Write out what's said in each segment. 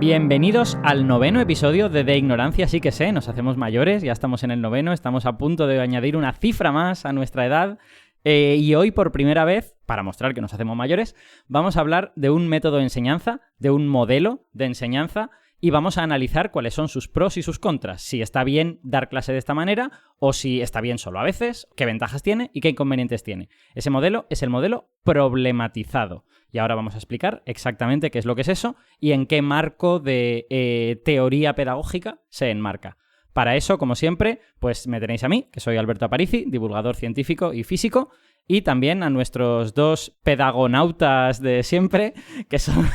Bienvenidos al 9º episodio de Ignorancia sí que sé. Nos hacemos mayores, ya estamos en el 9º, estamos a punto de añadir una cifra más a nuestra edad. Y hoy, por primera vez, para mostrar que nos hacemos mayores, vamos a hablar de un método de enseñanza, de un modelo de enseñanza, y vamos a analizar cuáles son sus pros y sus contras. Si está bien dar clase de esta manera o si está bien solo a veces, qué ventajas tiene y qué inconvenientes tiene. Ese modelo es el modelo problematizado. Y ahora vamos a explicar exactamente qué es lo que es eso y en qué marco de teoría pedagógica se enmarca. Para eso, como siempre, pues me tenéis a mí, que soy Alberto Aparici, divulgador científico y físico, y también a nuestros dos pedagonautas de siempre, que son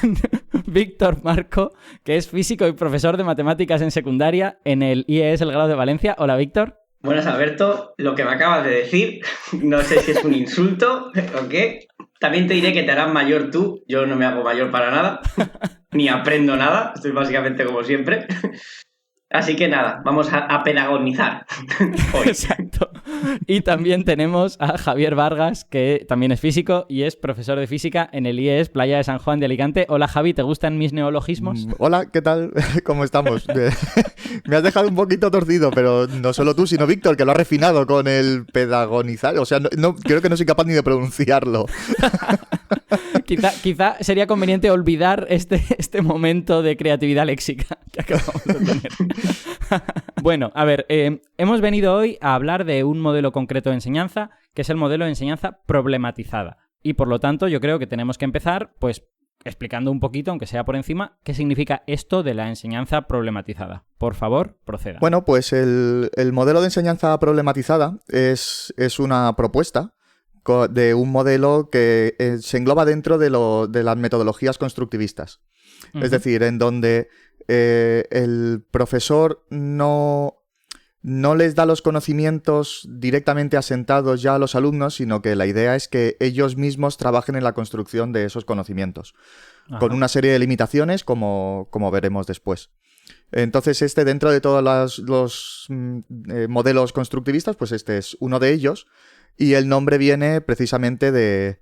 Víctor Marco, que es físico y profesor de matemáticas en secundaria en el IES El Grado de Valencia. Hola, Víctor. Buenas, Alberto. Lo que me acabas de decir, no sé si es un insulto o qué. También te diré que te harás mayor tú. Yo no me hago mayor para nada, ni aprendo nada. Estoy básicamente como siempre. Así que nada, vamos a pedagonizar hoy. Exacto. Y también tenemos a Javier Vargas, que también es físico y es profesor de física en el IES Playa de San Juan de Alicante. Hola, Javi, ¿te gustan mis neologismos? Hola, ¿qué tal? ¿Cómo estamos? Me has dejado un poquito torcido, pero no solo tú, sino Víctor, que lo ha refinado con el pedagonizar. O sea, creo que no soy capaz ni de pronunciarlo. Quizá sería conveniente olvidar este momento de creatividad léxica que acabamos de tener. Bueno, a ver, hemos venido hoy a hablar de un modelo concreto de enseñanza, que es el modelo de enseñanza problematizada. Y por lo tanto, yo creo que tenemos que empezar, pues, explicando un poquito, aunque sea por encima, qué significa esto de la enseñanza problematizada. Por favor, proceda. Bueno, pues el modelo de enseñanza problematizada es una propuesta de un modelo que se engloba dentro de las metodologías constructivistas. Uh-huh. Es decir, en donde el profesor no les da los conocimientos directamente asentados ya a los alumnos, sino que la idea es que ellos mismos trabajen en la construcción de esos conocimientos. Ajá. Con una serie de limitaciones, como veremos después. Entonces, dentro de todos los modelos constructivistas, pues este es uno de ellos. Y el nombre viene precisamente de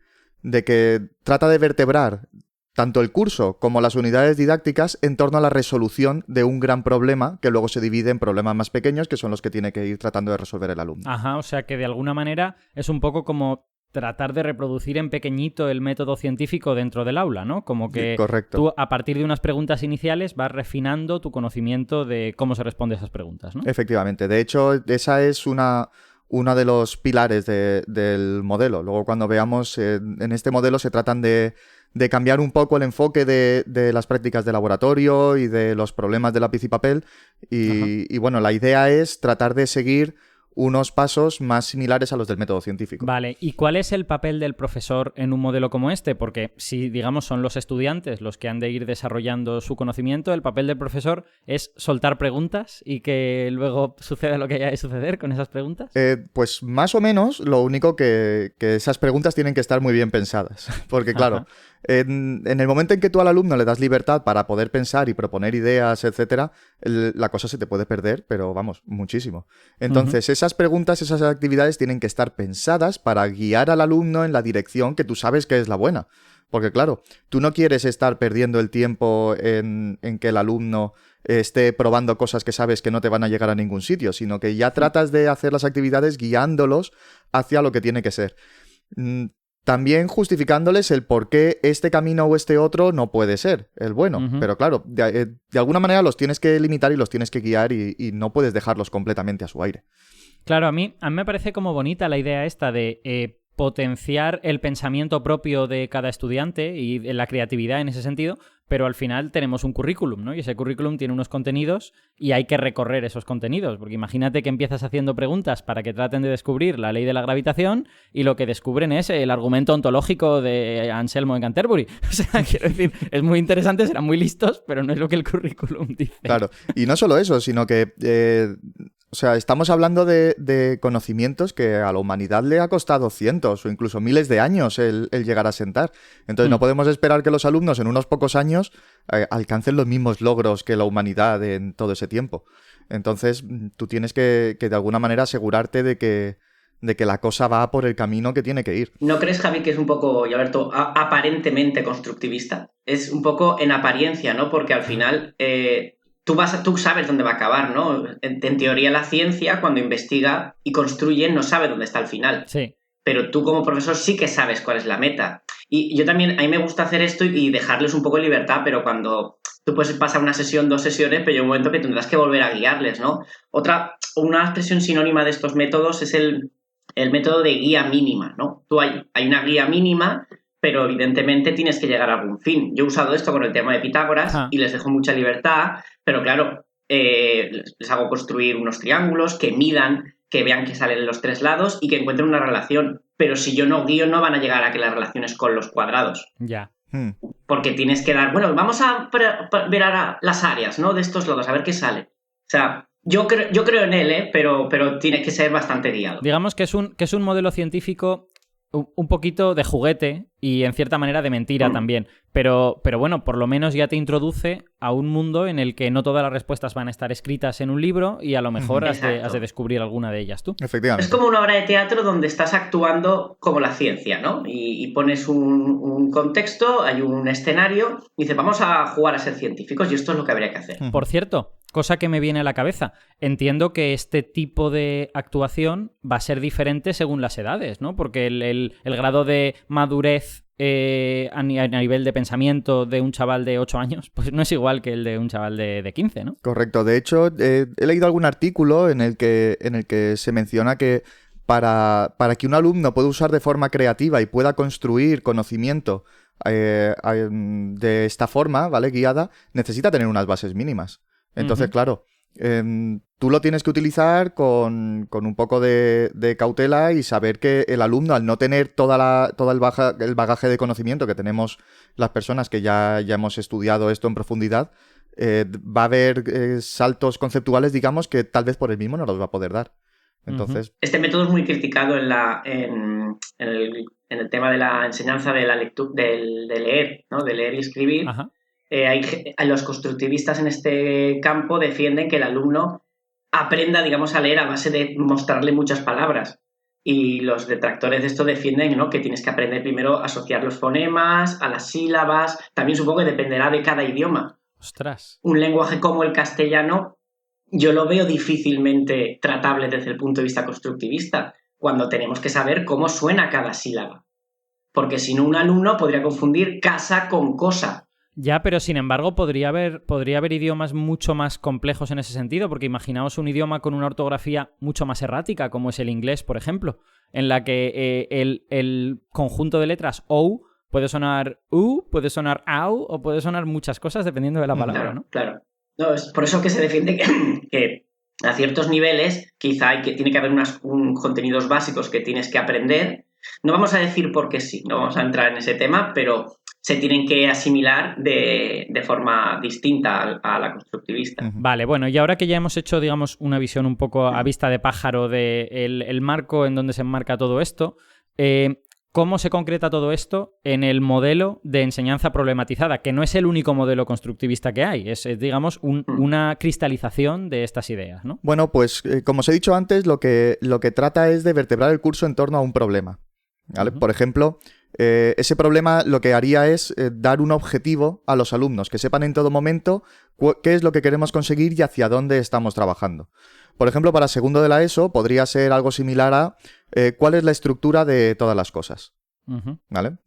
que trata de vertebrar tanto el curso como las unidades didácticas en torno a la resolución de un gran problema que luego se divide en problemas más pequeños, que son los que tiene que ir tratando de resolver el alumno. Ajá, o sea que de alguna manera es un poco como tratar de reproducir en pequeñito el método científico dentro del aula, ¿no? Como que correcto. Tú, a partir de unas preguntas iniciales, vas refinando tu conocimiento de cómo se responde a esas preguntas, ¿no? Efectivamente. De hecho, esa es uno de los pilares del modelo. Luego, cuando veamos, en este modelo se tratan de cambiar un poco el enfoque de las prácticas de laboratorio y de los problemas de lápiz y papel. Y bueno, la idea es tratar de seguir unos pasos más similares a los del método científico. Vale, ¿y cuál es el papel del profesor en un modelo como este? Porque si, digamos, son los estudiantes los que han de ir desarrollando su conocimiento, el papel del profesor es soltar preguntas y que luego suceda lo que haya de suceder con esas preguntas. Pues más o menos, lo único que esas preguntas tienen que estar muy bien pensadas. Porque claro, en el momento en que tú al alumno le das libertad para poder pensar y proponer ideas, etcétera, la cosa se te puede perder, pero vamos, muchísimo. Entonces, esas preguntas, esas actividades tienen que estar pensadas para guiar al alumno en la dirección que tú sabes que es la buena. Porque claro, tú no quieres estar perdiendo el tiempo en que el alumno esté probando cosas que sabes que no te van a llegar a ningún sitio, sino que ya tratas de hacer las actividades guiándolos hacia lo que tiene que ser. También justificándoles el por qué este camino o este otro no puede ser el bueno. Uh-huh. Pero claro, de alguna manera los tienes que limitar y los tienes que guiar y no puedes dejarlos completamente a su aire. Claro, a mí me parece como bonita la idea esta de potenciar el pensamiento propio de cada estudiante y la creatividad en ese sentido, pero al final tenemos un currículum, ¿no? Y ese currículum tiene unos contenidos y hay que recorrer esos contenidos, porque imagínate que empiezas haciendo preguntas para que traten de descubrir la ley de la gravitación y lo que descubren es el argumento ontológico de Anselmo de Canterbury. O sea, quiero decir, es muy interesante, serán muy listos, pero no es lo que el currículum dice. Claro, y no solo eso, sino que o sea, estamos hablando de conocimientos que a la humanidad le ha costado cientos o incluso miles de años el llegar a sentar. Entonces no podemos esperar que los alumnos en unos pocos años alcancen los mismos logros que la humanidad en todo ese tiempo. Entonces tú tienes que de alguna manera asegurarte de que de que la cosa va por el camino que tiene que ir. ¿No crees, Javi, que es un poco, y Alberto, aparentemente constructivista? Es un poco en apariencia, ¿no? Porque al final tú sabes dónde va a acabar, ¿no? En teoría la ciencia, cuando investiga y construye, no sabe dónde está el final. Sí. Pero tú como profesor sí que sabes cuál es la meta. Y yo también, a mí me gusta hacer esto y dejarles un poco de libertad, pero cuando tú puedes pasar una sesión, 2 sesiones, pero llega un momento que tendrás que volver a guiarles, ¿no? Una expresión sinónima de estos métodos es el método de guía mínima, ¿no? Hay una guía mínima, pero evidentemente tienes que llegar a algún fin. Yo he usado esto con el tema de Pitágoras y les dejo mucha libertad, pero claro, les hago construir unos triángulos que midan, que vean que salen los 3 lados y que encuentren una relación. Pero si yo no guío, no van a llegar a que las relaciones con los cuadrados. Ya. Porque tienes que dar... Bueno, vamos a ver ahora las áreas, ¿no? De estos lados, a ver qué sale. O sea, yo creo en él, pero tiene que ser bastante guiado. Digamos que es un modelo científico un poquito de juguete y en cierta manera de mentira también. Pero bueno, por lo menos ya te introduce a un mundo en el que no todas las respuestas van a estar escritas en un libro y a lo mejor has de descubrir alguna de ellas tú. Efectivamente. Es como una obra de teatro donde estás actuando como la ciencia, ¿no? Y pones un contexto, hay un escenario y dices, vamos a jugar a ser científicos y esto es lo que habría que hacer. Por cierto, cosa que me viene a la cabeza, entiendo que este tipo de actuación va a ser diferente según las edades, ¿no? Porque el grado de madurez a nivel de pensamiento de un chaval de 8 años, pues no es igual que el de un chaval de 15, ¿no? Correcto. De hecho, he leído algún artículo en el que se menciona que para que un alumno pueda usar de forma creativa y pueda construir conocimiento de esta forma, ¿vale? Guiada, necesita tener unas bases mínimas. Entonces, claro, tú lo tienes que utilizar con un poco de cautela y saber que el alumno, al no tener todo el bagaje de conocimiento que tenemos las personas que ya hemos estudiado esto en profundidad, va a haber saltos conceptuales, digamos, que tal vez por él mismo no los va a poder dar. Entonces... Este método es muy criticado en el tema de la enseñanza de la lectura, de leer, ¿no? De leer y escribir. Ajá. Los constructivistas en este campo defienden que el alumno aprenda, digamos, a leer a base de mostrarle muchas palabras. Y los detractores de esto defienden, ¿no? Que tienes que aprender primero a asociar los fonemas, a las sílabas. También supongo que dependerá de cada idioma. ¡Ostras! Un lenguaje como el castellano yo lo veo difícilmente tratable desde el punto de vista constructivista, cuando tenemos que saber cómo suena cada sílaba. Porque si no, un alumno podría confundir casa con cosa. Ya, pero sin embargo podría haber idiomas mucho más complejos en ese sentido, porque imaginaos un idioma con una ortografía mucho más errática, como es el inglés, por ejemplo, en la que el conjunto de letras OU puede sonar U, puede sonar AU o puede sonar muchas cosas dependiendo de la palabra, ¿no? Claro. No, es por eso que se defiende que a ciertos niveles quizá tiene que haber unos contenidos básicos que tienes que aprender. No vamos a decir por qué sí, no vamos a entrar en ese tema, pero se tienen que asimilar de forma distinta a la constructivista. Vale, bueno, y ahora que ya hemos hecho, digamos, una visión un poco a vista de pájaro del marco en donde se enmarca todo esto, ¿cómo se concreta todo esto en el modelo de enseñanza problematizada? Que no es el único modelo constructivista que hay, es digamos, una cristalización de estas ideas, ¿no? Bueno, pues como os he dicho antes, lo que trata es de vertebrar el curso en torno a un problema, ¿vale? Por ejemplo, ese problema lo que haría es dar un objetivo a los alumnos, que sepan en todo momento qué es lo que queremos conseguir y hacia dónde estamos trabajando. Por ejemplo, para segundo de la ESO podría ser algo similar a cuál es la estructura de todas las cosas. ¿Vale?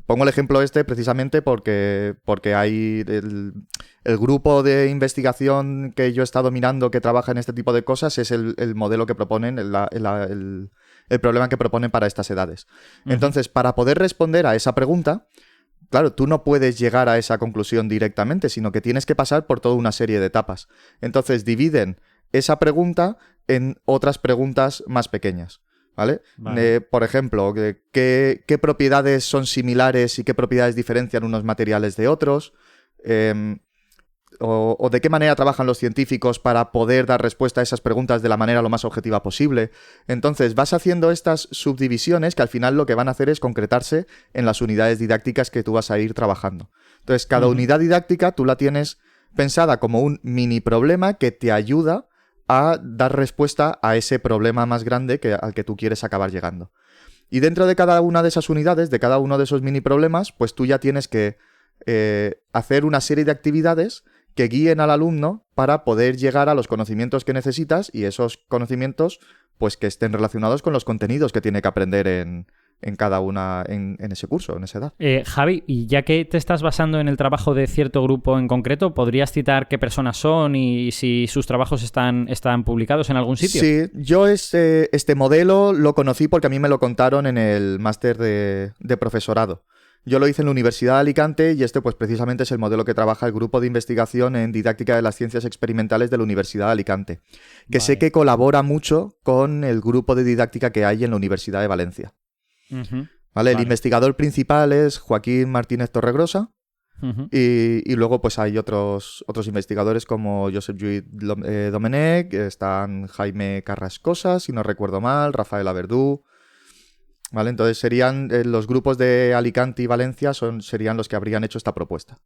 Pongo el ejemplo precisamente porque hay el grupo de investigación que yo he estado mirando que trabaja en este tipo de cosas, es el modelo que proponen, el problema que proponen para estas edades. Entonces, para poder responder a esa pregunta, claro, tú no puedes llegar a esa conclusión directamente, sino que tienes que pasar por toda una serie de etapas. Entonces, dividen esa pregunta en otras preguntas más pequeñas, ¿vale? Por ejemplo, ¿qué propiedades son similares y qué propiedades diferencian unos materiales de otros? O de qué manera trabajan los científicos para poder dar respuesta a esas preguntas de la manera lo más objetiva posible. Entonces, vas haciendo estas subdivisiones que al final lo que van a hacer es concretarse en las unidades didácticas que tú vas a ir trabajando. Entonces, cada unidad didáctica tú la tienes pensada como un mini problema que te ayuda a dar respuesta a ese problema más grande al que tú quieres acabar llegando. Y dentro de cada una de esas unidades, de cada uno de esos mini problemas, pues tú ya tienes que hacer una serie de actividades que guíen al alumno para poder llegar a los conocimientos que necesitas y esos conocimientos pues que estén relacionados con los contenidos que tiene que aprender en cada una, en ese curso, en esa edad. Javi, y ya que te estás basando en el trabajo de cierto grupo en concreto, ¿podrías citar qué personas son y si sus trabajos están publicados en algún sitio? Sí, yo este modelo lo conocí porque a mí me lo contaron en el máster de profesorado. Yo lo hice en la Universidad de Alicante y pues precisamente es el modelo que trabaja el grupo de investigación en didáctica de las ciencias experimentales de la Universidad de Alicante, que sé que colabora mucho con el grupo de didáctica que hay en la Universidad de Valencia. ¿Vale? El investigador principal es Joaquín Martínez Torregrosa y luego pues hay otros investigadores como Josep Lluís Domenech, están Jaime Carrascosa, si no recuerdo mal, Rafael Verdú. ¿Vale? Entonces serían los grupos de Alicante y Valencia serían los que habrían hecho esta propuesta.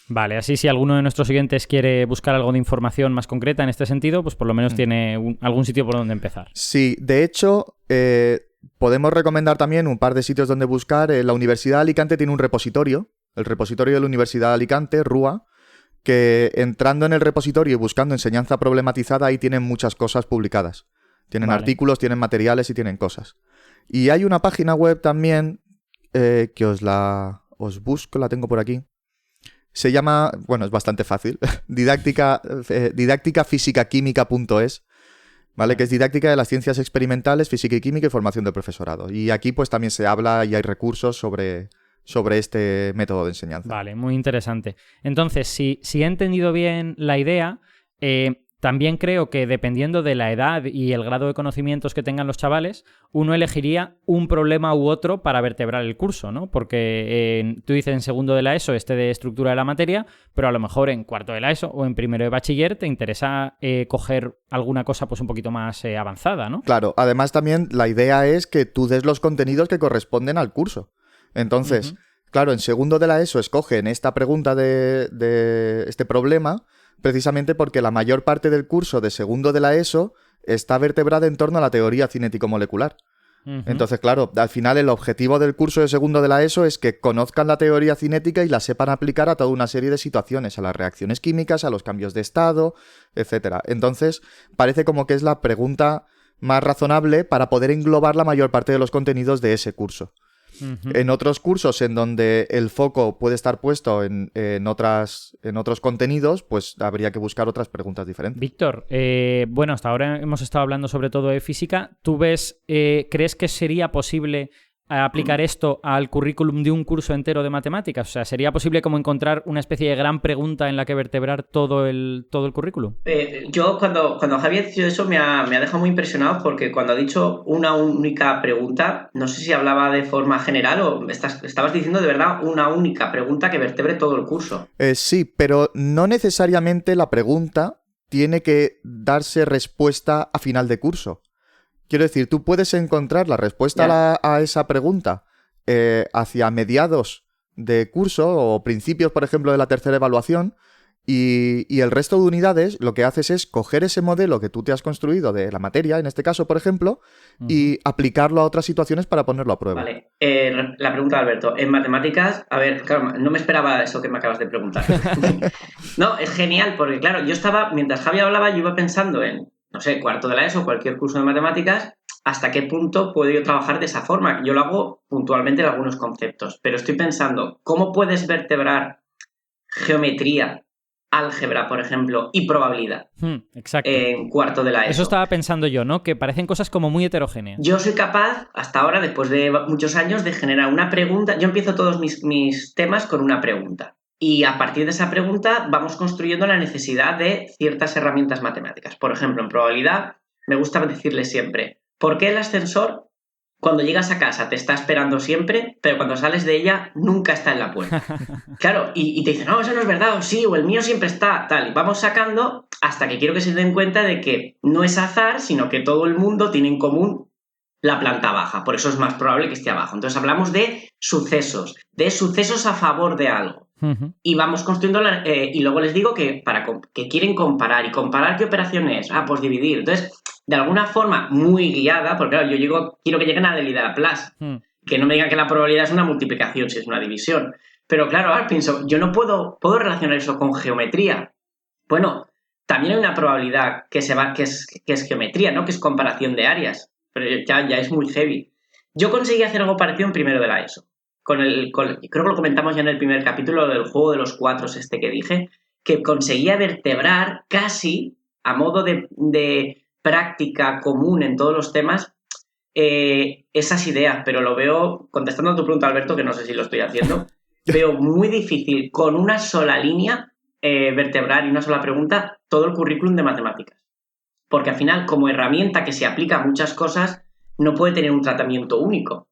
Vale, así si alguno de nuestros siguientes quiere buscar algo de información más concreta en este sentido, pues por lo menos tiene algún sitio por donde empezar. Sí, de hecho, podemos recomendar también un par de sitios donde buscar. La Universidad de Alicante tiene un repositorio, el repositorio de la Universidad de Alicante, RUA, que entrando en el repositorio y buscando enseñanza problematizada, ahí tienen muchas cosas publicadas. Tienen artículos, tienen materiales y tienen cosas. Y hay una página web también que os busco, la tengo por aquí. Se llama, bueno, es bastante fácil, didácticafísicaquímica.es, ¿vale? Que es didáctica de las ciencias experimentales, física y química y formación del profesorado. Y aquí pues también se habla y hay recursos sobre este método de enseñanza. Vale, muy interesante. Entonces, si he entendido bien la idea, también creo que dependiendo de la edad y el grado de conocimientos que tengan los chavales, uno elegiría un problema u otro para vertebrar el curso, ¿no? Porque tú dices en segundo de la ESO de estructura de la materia, pero a lo mejor en cuarto de la ESO o en primero de bachiller te interesa coger alguna cosa pues un poquito más avanzada, ¿no? Claro, además también la idea es que tú des los contenidos que corresponden al curso. Entonces, claro, en segundo de la ESO escogen esta pregunta de este problema precisamente porque la mayor parte del curso de segundo de la ESO está vertebrada en torno a la teoría cinético-molecular. Entonces, claro, al final el objetivo del curso de segundo de la ESO es que conozcan la teoría cinética y la sepan aplicar a toda una serie de situaciones, a las reacciones químicas, a los cambios de estado, etcétera. Entonces, parece como que es la pregunta más razonable para poder englobar la mayor parte de los contenidos de ese curso. En otros cursos en donde el foco puede estar puesto en otros contenidos, pues habría que buscar otras preguntas diferentes. Víctor, bueno, hasta ahora hemos estado hablando sobre todo de física. ¿Tú crees que sería posible aplicar esto al currículum de un curso entero de matemáticas? O sea, ¿sería posible como encontrar una especie de gran pregunta en la que vertebrar todo el currículum? Yo cuando Javier ha dicho eso me ha dejado muy impresionado porque cuando ha dicho una única pregunta, no sé si hablaba de forma general o estabas diciendo de verdad una única pregunta que vertebre todo el curso. Sí, pero no necesariamente la pregunta tiene que darse respuesta a final de curso. Quiero decir, tú puedes encontrar la respuesta a esa pregunta hacia mediados de curso o principios, por ejemplo, de la tercera evaluación y el resto de unidades lo que haces es coger ese modelo que tú te has construido de la materia, en este caso, por ejemplo, y aplicarlo a otras situaciones para ponerlo a prueba. Vale. La pregunta de Alberto. En matemáticas, a ver, claro, no me esperaba eso que me acabas de preguntar. No, es genial porque, claro, mientras Javi hablaba, yo iba pensando en no sé, cuarto de la ESO, cualquier curso de matemáticas, ¿hasta qué punto puedo yo trabajar de esa forma? Yo lo hago puntualmente en algunos conceptos, pero estoy pensando, ¿cómo puedes vertebrar geometría, álgebra, por ejemplo, y probabilidad exacto. en cuarto de la ESO? Eso estaba pensando yo, ¿no? Que parecen cosas como muy heterogéneas. Yo soy capaz, hasta ahora, después de muchos años, de generar una pregunta. Yo empiezo todos mis temas con una pregunta. Y a partir de esa pregunta vamos construyendo la necesidad de ciertas herramientas matemáticas. Por ejemplo, en probabilidad me gusta decirle siempre, ¿por qué el ascensor cuando llegas a casa te está esperando siempre, pero cuando sales de ella nunca está en la puerta? Claro, y te dicen, no, eso no es verdad, o sí, o el mío siempre está, tal. Y vamos sacando hasta que quiero que se den cuenta de que no es azar, sino que todo el mundo tiene en común la planta baja, por eso es más probable que esté abajo. Entonces hablamos de sucesos a favor de algo. Y vamos construyendo, y luego les digo que que quieren comparar. ¿Y comparar qué operación es? Ah, pues dividir. Entonces, de alguna forma muy guiada, porque claro, quiero que lleguen a la Delida Plus, que no me digan que la probabilidad es una multiplicación si es una división. Pero claro, ahora pienso, yo no puedo relacionar eso con geometría. Bueno, también hay una probabilidad que es geometría, ¿no? Que es comparación de áreas. Pero ya es muy heavy. Yo conseguí hacer algo parecido en primero de la ESO. Creo que lo comentamos ya en el primer capítulo del juego de los cuatros que dije, que conseguía vertebrar casi a modo de práctica común en todos los temas esas ideas, pero lo veo, contestando a tu pregunta, Alberto, que no sé si lo estoy haciendo, veo muy difícil con una sola línea vertebrar y una sola pregunta todo el currículum de matemáticas. Porque al final, como herramienta que se aplica a muchas cosas, no puede tener un tratamiento único.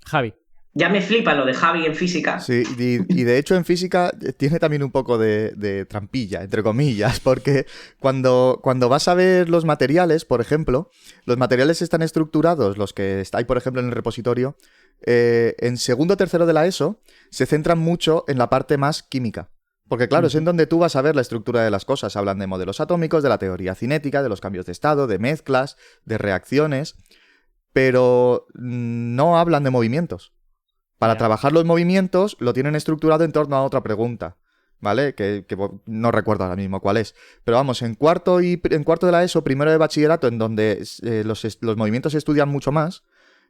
Javi. Ya me flipa lo de Javi en física. Sí, y de hecho en física tiene también un poco de trampilla, entre comillas, porque cuando vas a ver los materiales, por ejemplo, los materiales están estructurados, los que hay, por ejemplo, en el repositorio, en segundo o tercero de la ESO, se centran mucho en la parte más química. Porque claro, es en donde tú vas a ver la estructura de las cosas. Hablan de modelos atómicos, de la teoría cinética, de los cambios de estado, de mezclas, de reacciones, pero no hablan de movimientos. Para trabajar los movimientos lo tienen estructurado en torno a otra pregunta, ¿vale? Que no recuerdo ahora mismo cuál es. Pero vamos, en cuarto de la ESO, primero de bachillerato, en donde los movimientos se estudian mucho más,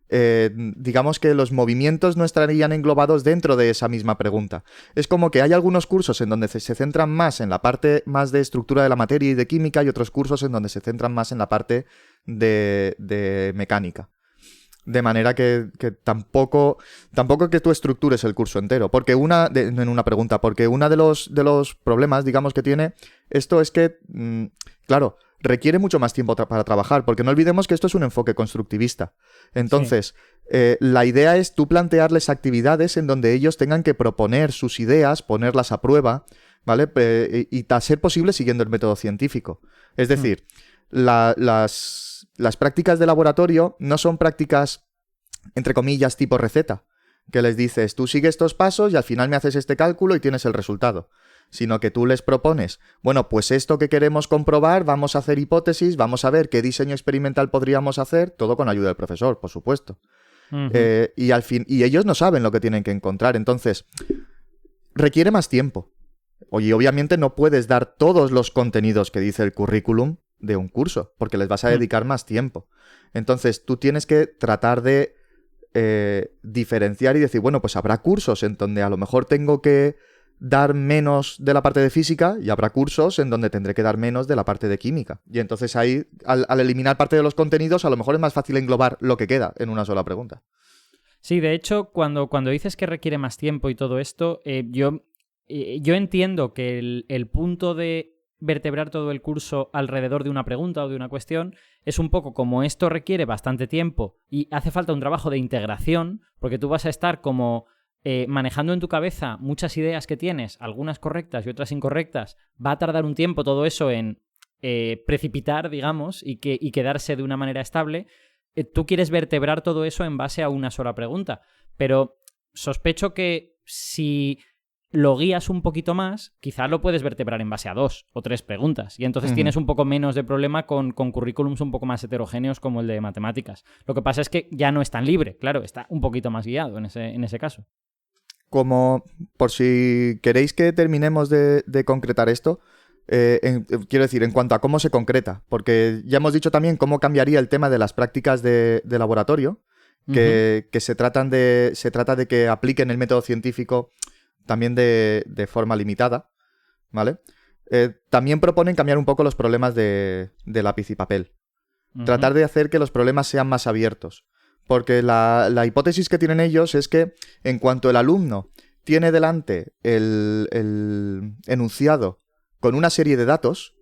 digamos que los movimientos no estarían englobados dentro de esa misma pregunta. Es como que hay algunos cursos en donde se centran más en la parte más de estructura de la materia y de química y otros cursos en donde se centran más en la parte de mecánica. De manera que tampoco que tú estructures el curso entero. Porque uno de los problemas, digamos, que tiene esto es que, claro, requiere mucho más tiempo para trabajar, porque no olvidemos que esto es un enfoque constructivista. Entonces, la idea es tú plantearles actividades en donde ellos tengan que proponer sus ideas, ponerlas a prueba, ¿vale? Y a ser posible siguiendo el método científico. Es decir, las prácticas de laboratorio no son prácticas, entre comillas, tipo receta, que les dices, tú sigue estos pasos y al final me haces este cálculo y tienes el resultado. Sino que tú les propones, bueno, pues esto que queremos comprobar, vamos a hacer hipótesis, vamos a ver qué diseño experimental podríamos hacer, todo con ayuda del profesor, por supuesto. Y ellos no saben lo que tienen que encontrar, entonces requiere más tiempo. Y obviamente no puedes dar todos los contenidos que dice el currículum de un curso, porque les vas a dedicar más tiempo. Entonces tú tienes que tratar de diferenciar y decir, bueno, pues habrá cursos en donde a lo mejor tengo que dar menos de la parte de física y habrá cursos en donde tendré que dar menos de la parte de química. Y entonces ahí, al eliminar parte de los contenidos, a lo mejor es más fácil englobar lo que queda en una sola pregunta. Sí, de hecho, cuando dices que requiere más tiempo y todo esto, yo entiendo que el punto de vertebrar todo el curso alrededor de una pregunta o de una cuestión es un poco como esto requiere bastante tiempo y hace falta un trabajo de integración, porque tú vas a estar como manejando en tu cabeza muchas ideas que tienes, algunas correctas y otras incorrectas. Va a tardar un tiempo todo eso en precipitar, digamos, y quedarse de una manera estable. Tú quieres vertebrar todo eso en base a una sola pregunta, pero sospecho que si lo guías un poquito más, quizás lo puedes vertebrar en base a 2 o 3 preguntas. Y entonces tienes un poco menos de problema con currículums un poco más heterogéneos como el de matemáticas. Lo que pasa es que ya no es tan libre, claro, está un poquito más guiado en ese caso. Como, por si queréis que terminemos de concretar esto, quiero decir, en cuanto a cómo se concreta, porque ya hemos dicho también cómo cambiaría el tema de las prácticas de laboratorio, que se trata de que apliquen el método científico también de forma limitada, ¿vale? También proponen cambiar un poco los problemas de lápiz y papel. Tratar de hacer que los problemas sean más abiertos. Porque la hipótesis que tienen ellos es que en cuanto el alumno tiene delante el enunciado con una serie de datos,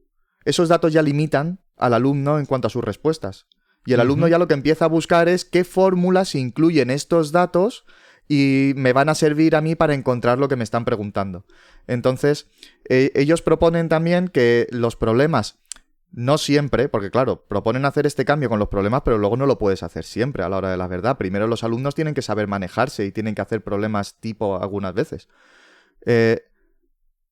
esos datos ya limitan al alumno en cuanto a sus respuestas. Y el alumno ya lo que empieza a buscar es qué fórmulas incluyen estos datos y me van a servir a mí para encontrar lo que me están preguntando. Entonces, ellos proponen también que los problemas, no siempre, porque claro, proponen hacer este cambio con los problemas, pero luego no lo puedes hacer siempre a la hora de la verdad. Primero los alumnos tienen que saber manejarse y tienen que hacer problemas tipo algunas veces.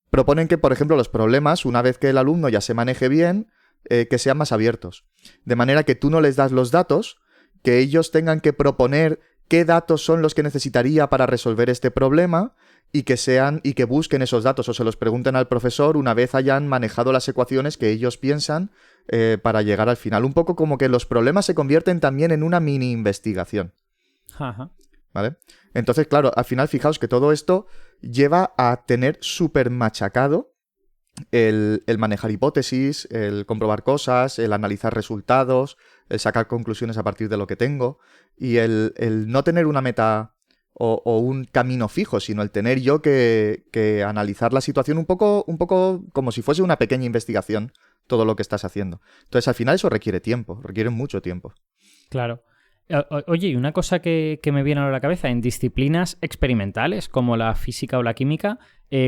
proponen que, por ejemplo, los problemas, una vez que el alumno ya se maneje bien, que sean más abiertos. De manera que tú no les das los datos, que ellos tengan que proponer qué datos son los que necesitaría para resolver este problema y que busquen esos datos o se los pregunten al profesor una vez hayan manejado las ecuaciones que ellos piensan para llegar al final. Un poco como que los problemas se convierten también en una mini investigación. Ajá. ¿Vale? Entonces, claro, al final fijaos que todo esto lleva a tener súper machacado el manejar hipótesis, el comprobar cosas, el analizar resultados, el sacar conclusiones a partir de lo que tengo y el no tener una meta o un camino fijo, sino el tener yo que analizar la situación un poco como si fuese una pequeña investigación, todo lo que estás haciendo. Entonces, al final eso requiere tiempo, requiere mucho tiempo. Claro. Oye, y una cosa que me viene ahora a la cabeza, en disciplinas experimentales como la física o la química,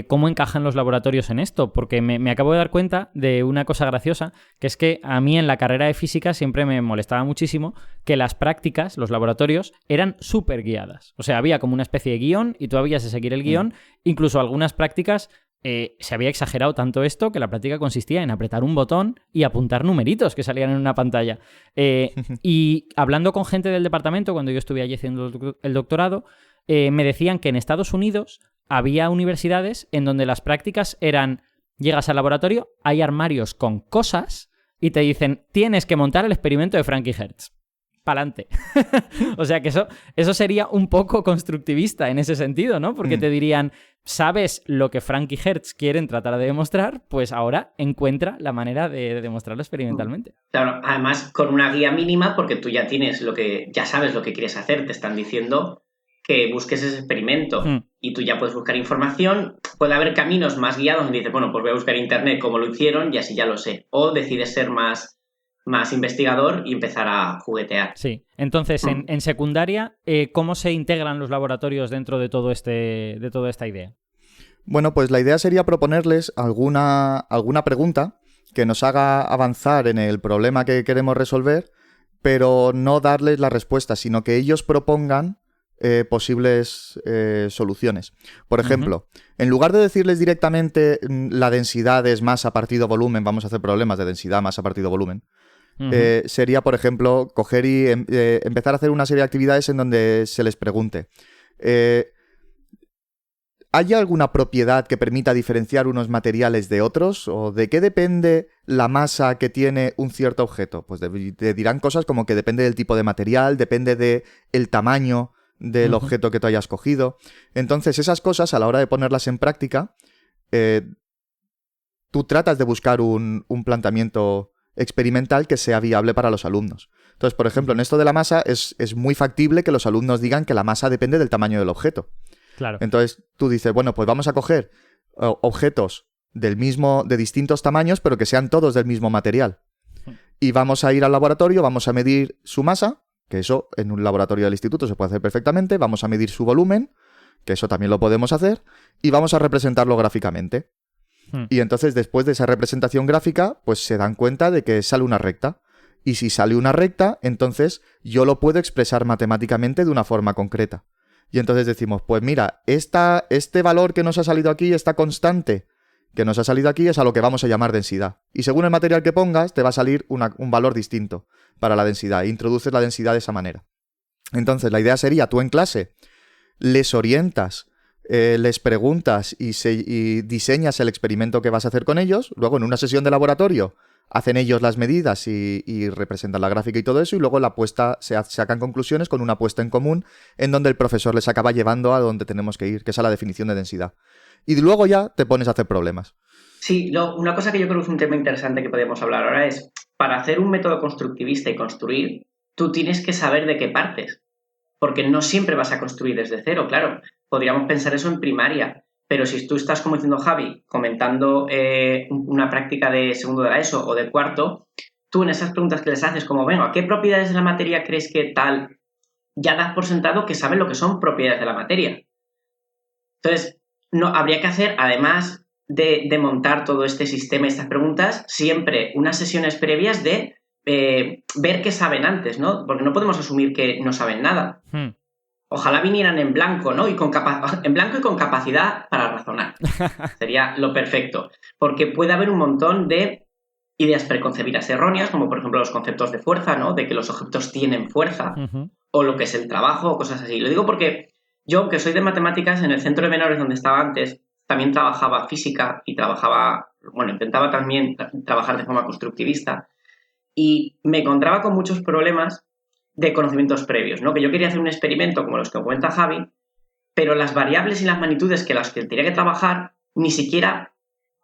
¿cómo encajan los laboratorios en esto? Porque me acabo de dar cuenta de una cosa graciosa, que es que a mí en la carrera de física siempre me molestaba muchísimo que las prácticas, los laboratorios, eran súper guiadas. O sea, había como una especie de guión y tú habías de seguir el guión, incluso algunas prácticas... se había exagerado tanto esto que la práctica consistía en apretar un botón y apuntar numeritos que salían en una pantalla. Y hablando con gente del departamento, cuando yo estuve allí haciendo el doctorado, me decían que en Estados Unidos había universidades en donde las prácticas eran: llegas al laboratorio, hay armarios con cosas y te dicen, tienes que montar el experimento de Frankie Hertz. Pa'lante. O sea que eso sería un poco constructivista en ese sentido, ¿no? Porque te dirían, ¿sabes lo que Frankie Hertz quieren tratar de demostrar? Pues ahora encuentra la manera de demostrarlo experimentalmente. Claro, además con una guía mínima, porque tú ya ya sabes lo que quieres hacer, te están diciendo que busques ese experimento y tú ya puedes buscar información. Puede haber caminos más guiados donde dices, bueno, pues voy a buscar en internet cómo lo hicieron y así ya lo sé. O decides ser más investigador y empezar a juguetear. Sí. Entonces, en secundaria, ¿cómo se integran los laboratorios dentro de toda esta idea? Bueno, pues la idea sería proponerles alguna pregunta que nos haga avanzar en el problema que queremos resolver, pero no darles la respuesta, sino que ellos propongan posibles soluciones. Por ejemplo, en lugar de decirles directamente la densidad es masa partido volumen, vamos a hacer problemas de densidad masa partido volumen, sería, por ejemplo, coger y empezar a hacer una serie de actividades en donde se les pregunte ¿hay alguna propiedad que permita diferenciar unos materiales de otros? ¿O de qué depende la masa que tiene un cierto objeto? Pues te dirán cosas como que depende del tipo de material, depende del tamaño del objeto que tú hayas cogido. Entonces, esas cosas, a la hora de ponerlas en práctica, tú tratas de buscar un planteamiento experimental que sea viable para los alumnos. Entonces, por ejemplo, en esto de la masa es muy factible que los alumnos digan que la masa depende del tamaño del objeto. Claro. Entonces tú dices, bueno, pues vamos a coger objetos de distintos tamaños, pero que sean todos del mismo material. Y vamos a ir al laboratorio, vamos a medir su masa, que eso en un laboratorio del instituto se puede hacer perfectamente, vamos a medir su volumen, que eso también lo podemos hacer, y vamos a representarlo gráficamente. Y entonces, después de esa representación gráfica, pues se dan cuenta de que sale una recta. Y si sale una recta, entonces yo lo puedo expresar matemáticamente de una forma concreta. Y entonces decimos, pues mira, este valor que nos ha salido aquí, esta constante que nos ha salido aquí, es a lo que vamos a llamar densidad. Y según el material que pongas, te va a salir un valor distinto para la densidad. E introduces la densidad de esa manera. Entonces, la idea sería, tú en clase les orientas, les preguntas y diseñas el experimento que vas a hacer con ellos. Luego, en una sesión de laboratorio, hacen ellos las medidas y representan la gráfica y todo eso, y luego se sacan conclusiones con una apuesta en común en donde el profesor les acaba llevando a donde tenemos que ir, que es a la definición de densidad. Y luego ya te pones a hacer problemas. Sí, una cosa que yo creo que es un tema interesante que podemos hablar ahora es, para hacer un método constructivista y construir, tú tienes que saber de qué partes, porque no siempre vas a construir desde cero, claro. Podríamos pensar eso en primaria. Pero si tú estás, como diciendo Javi, comentando una práctica de segundo de la ESO o de cuarto, tú en esas preguntas que les haces como, bueno, ¿a qué propiedades de la materia crees que tal? Ya das por sentado que saben lo que son propiedades de la materia. Entonces, habría que hacer, además de montar todo este sistema y estas preguntas, siempre unas sesiones previas de ver qué saben antes, ¿no? Porque no podemos asumir que no saben nada. Ojalá vinieran en blanco, ¿no? En blanco y con capacidad para razonar. Sería lo perfecto. Porque puede haber un montón de ideas preconcebidas erróneas, como por ejemplo los conceptos de fuerza, ¿no? De que los objetos tienen fuerza, o lo que es el trabajo, o cosas así. Lo digo porque yo, que soy de matemáticas, en el centro de menores donde estaba antes, también trabajaba física y intentaba también trabajar de forma constructivista. Y me encontraba con muchos problemas de conocimientos previos, ¿no? Que yo quería hacer un experimento como los que cuenta Javi, pero las variables y las magnitudes que las que tenía que trabajar ni siquiera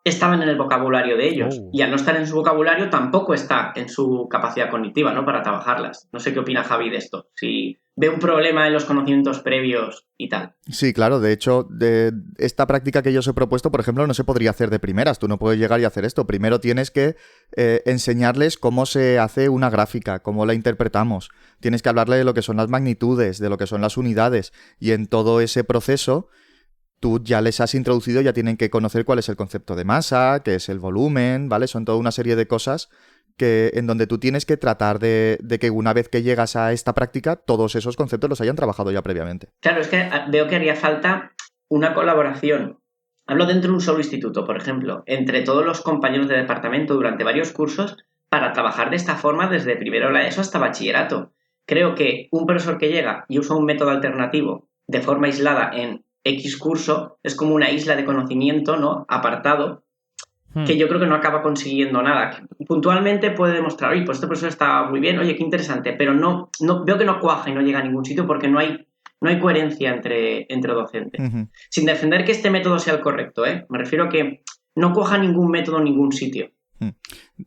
estaban en el vocabulario de ellos. Y al no estar en su vocabulario tampoco está en su capacidad cognitiva, ¿no? Para trabajarlas. No sé qué opina Javi de esto. Si ve un problema en los conocimientos previos y tal. Sí, claro. De hecho, de esta práctica que yo os he propuesto, por ejemplo, no se podría hacer de primeras. Tú no puedes llegar y hacer esto. Primero tienes que enseñarles cómo se hace una gráfica, cómo la interpretamos. Tienes que hablarle de lo que son las magnitudes, de lo que son las unidades. Y en todo ese proceso, tú ya les has introducido, ya tienen que conocer cuál es el concepto de masa, qué es el volumen, ¿vale? Son toda una serie de cosas en donde tú tienes que tratar de que una vez que llegas a esta práctica, todos esos conceptos los hayan trabajado ya previamente. Claro, es que veo que haría falta una colaboración. Hablo dentro de un solo instituto, por ejemplo, entre todos los compañeros de departamento durante varios cursos para trabajar de esta forma desde primero la ESO hasta bachillerato. Creo que un profesor que llega y usa un método alternativo de forma aislada en X curso es como una isla de conocimiento, ¿no? Apartado, que yo creo que no acaba consiguiendo nada. Puntualmente puede demostrar, oye, pues este profesor está muy bien, oye, qué interesante, pero no veo que no cuaja y no llega a ningún sitio porque no hay coherencia entre docentes. Sin defender que este método sea el correcto, ¿eh? Me refiero a que no cuaja ningún método en ningún sitio.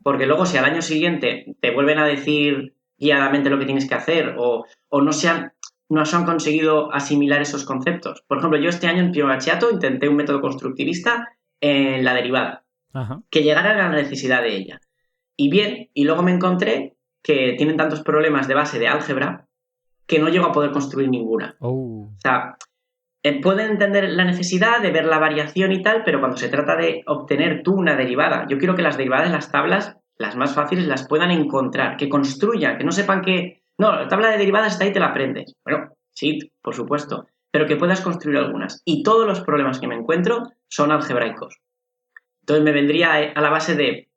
Porque luego si al año siguiente te vuelven a decir guiadamente lo que tienes que hacer o no se han conseguido asimilar esos conceptos. Por ejemplo, yo este año en primer bachillerato intenté un método constructivista en la derivada, que llegara a la necesidad de ella. Y luego me encontré que tienen tantos problemas de base de álgebra que no llego a poder construir ninguna. O sea, pueden entender la necesidad de ver la variación y tal, pero cuando se trata de obtener tú una derivada, yo quiero que las derivadas en las tablas, las más fáciles, las puedan encontrar, que construyan, que no sepan que no, la tabla de derivadas está ahí y te la aprendes. Bueno, sí, por supuesto, pero que puedas construir algunas. Y todos los problemas que me encuentro son algebraicos. Entonces me vendría a la base de,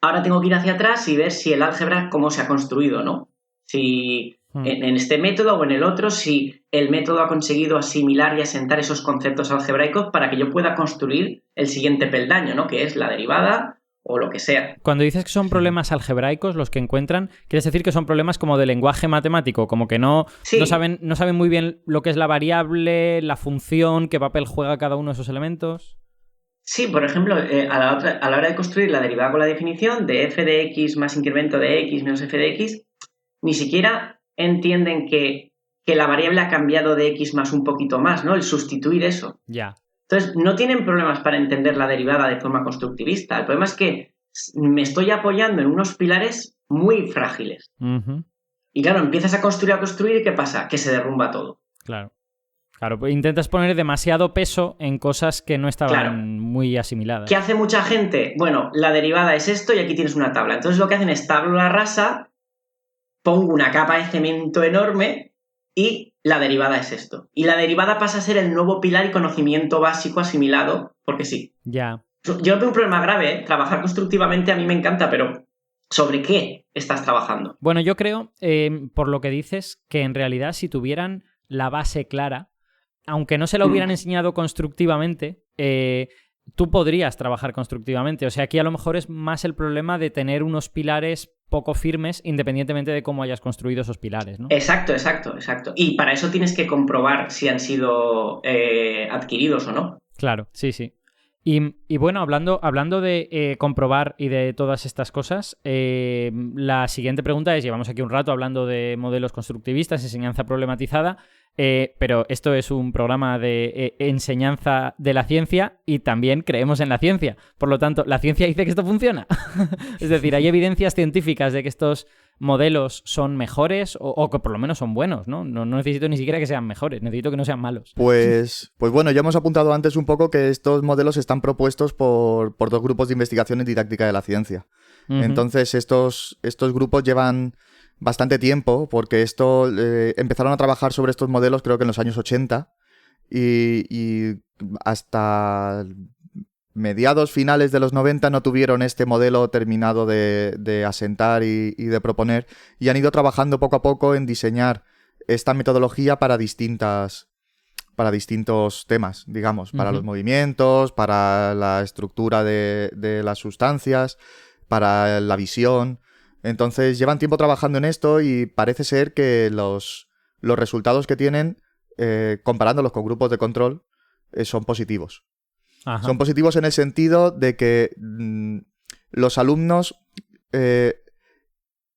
ahora tengo que ir hacia atrás y ver si el álgebra, cómo se ha construido, ¿no? Si en este método o en el otro, si el método ha conseguido asimilar y asentar esos conceptos algebraicos para que yo pueda construir el siguiente peldaño, ¿no? Que es la derivada o lo que sea. Cuando dices que son problemas algebraicos los que encuentran, ¿quieres decir que son problemas como de lenguaje matemático? Como que no saben muy bien lo que es la variable, la función, qué papel juega cada uno de esos elementos. Sí, por ejemplo, a la hora de construir la derivada con la definición de f de x más incremento de x menos f de x, ni siquiera entienden que la variable ha cambiado de x más un poquito más, ¿no? El sustituir eso. Ya. Entonces, no tienen problemas para entender la derivada de forma constructivista. El problema es que me estoy apoyando en unos pilares muy frágiles. Y claro, empiezas a construir y ¿qué pasa? Que se derrumba todo. Claro, pues intentas poner demasiado peso en cosas que no estaban muy asimiladas. ¿Qué hace mucha gente? Bueno, la derivada es esto y aquí tienes una tabla. Entonces lo que hacen es tabla rasa, pongo una capa de cemento enorme y la derivada es esto. Y la derivada pasa a ser el nuevo pilar y conocimiento básico asimilado, porque sí. Ya. Yo veo un problema grave, ¿eh? Trabajar constructivamente a mí me encanta, pero ¿sobre qué estás trabajando? Bueno, yo creo, por lo que dices, que en realidad si tuvieran la base clara, aunque no se la hubieran enseñado constructivamente, tú podrías trabajar constructivamente. O sea, aquí a lo mejor es más el problema de tener unos pilares poco firmes, independientemente de cómo hayas construido esos pilares, ¿no? Exacto. Y para eso tienes que comprobar si han sido adquiridos o no. Claro, sí. Y bueno, hablando de comprobar y de todas estas cosas, la siguiente pregunta es, llevamos aquí un rato hablando de modelos constructivistas, enseñanza problematizada, pero esto es un programa de enseñanza de la ciencia y también creemos en la ciencia. Por lo tanto, la ciencia dice que esto funciona. Es decir, hay evidencias científicas de que estos modelos son mejores o que por lo menos son buenos, ¿no? No necesito ni siquiera que sean mejores, necesito que no sean malos. Pues bueno, ya hemos apuntado antes un poco que estos modelos están propuestos por dos grupos de investigación en didáctica de la ciencia. Entonces, estos grupos llevan bastante tiempo, porque empezaron a trabajar sobre estos modelos creo que en los años 80 y hasta mediados finales de los 90 no tuvieron este modelo terminado de asentar y de proponer, y han ido trabajando poco a poco en diseñar esta metodología para distintos temas, digamos, para los movimientos, para la estructura de las sustancias, para la visión. Entonces llevan tiempo trabajando en esto y parece ser que los resultados que tienen, comparándolos con grupos de control, son positivos. Ajá. Son positivos en el sentido de que los alumnos,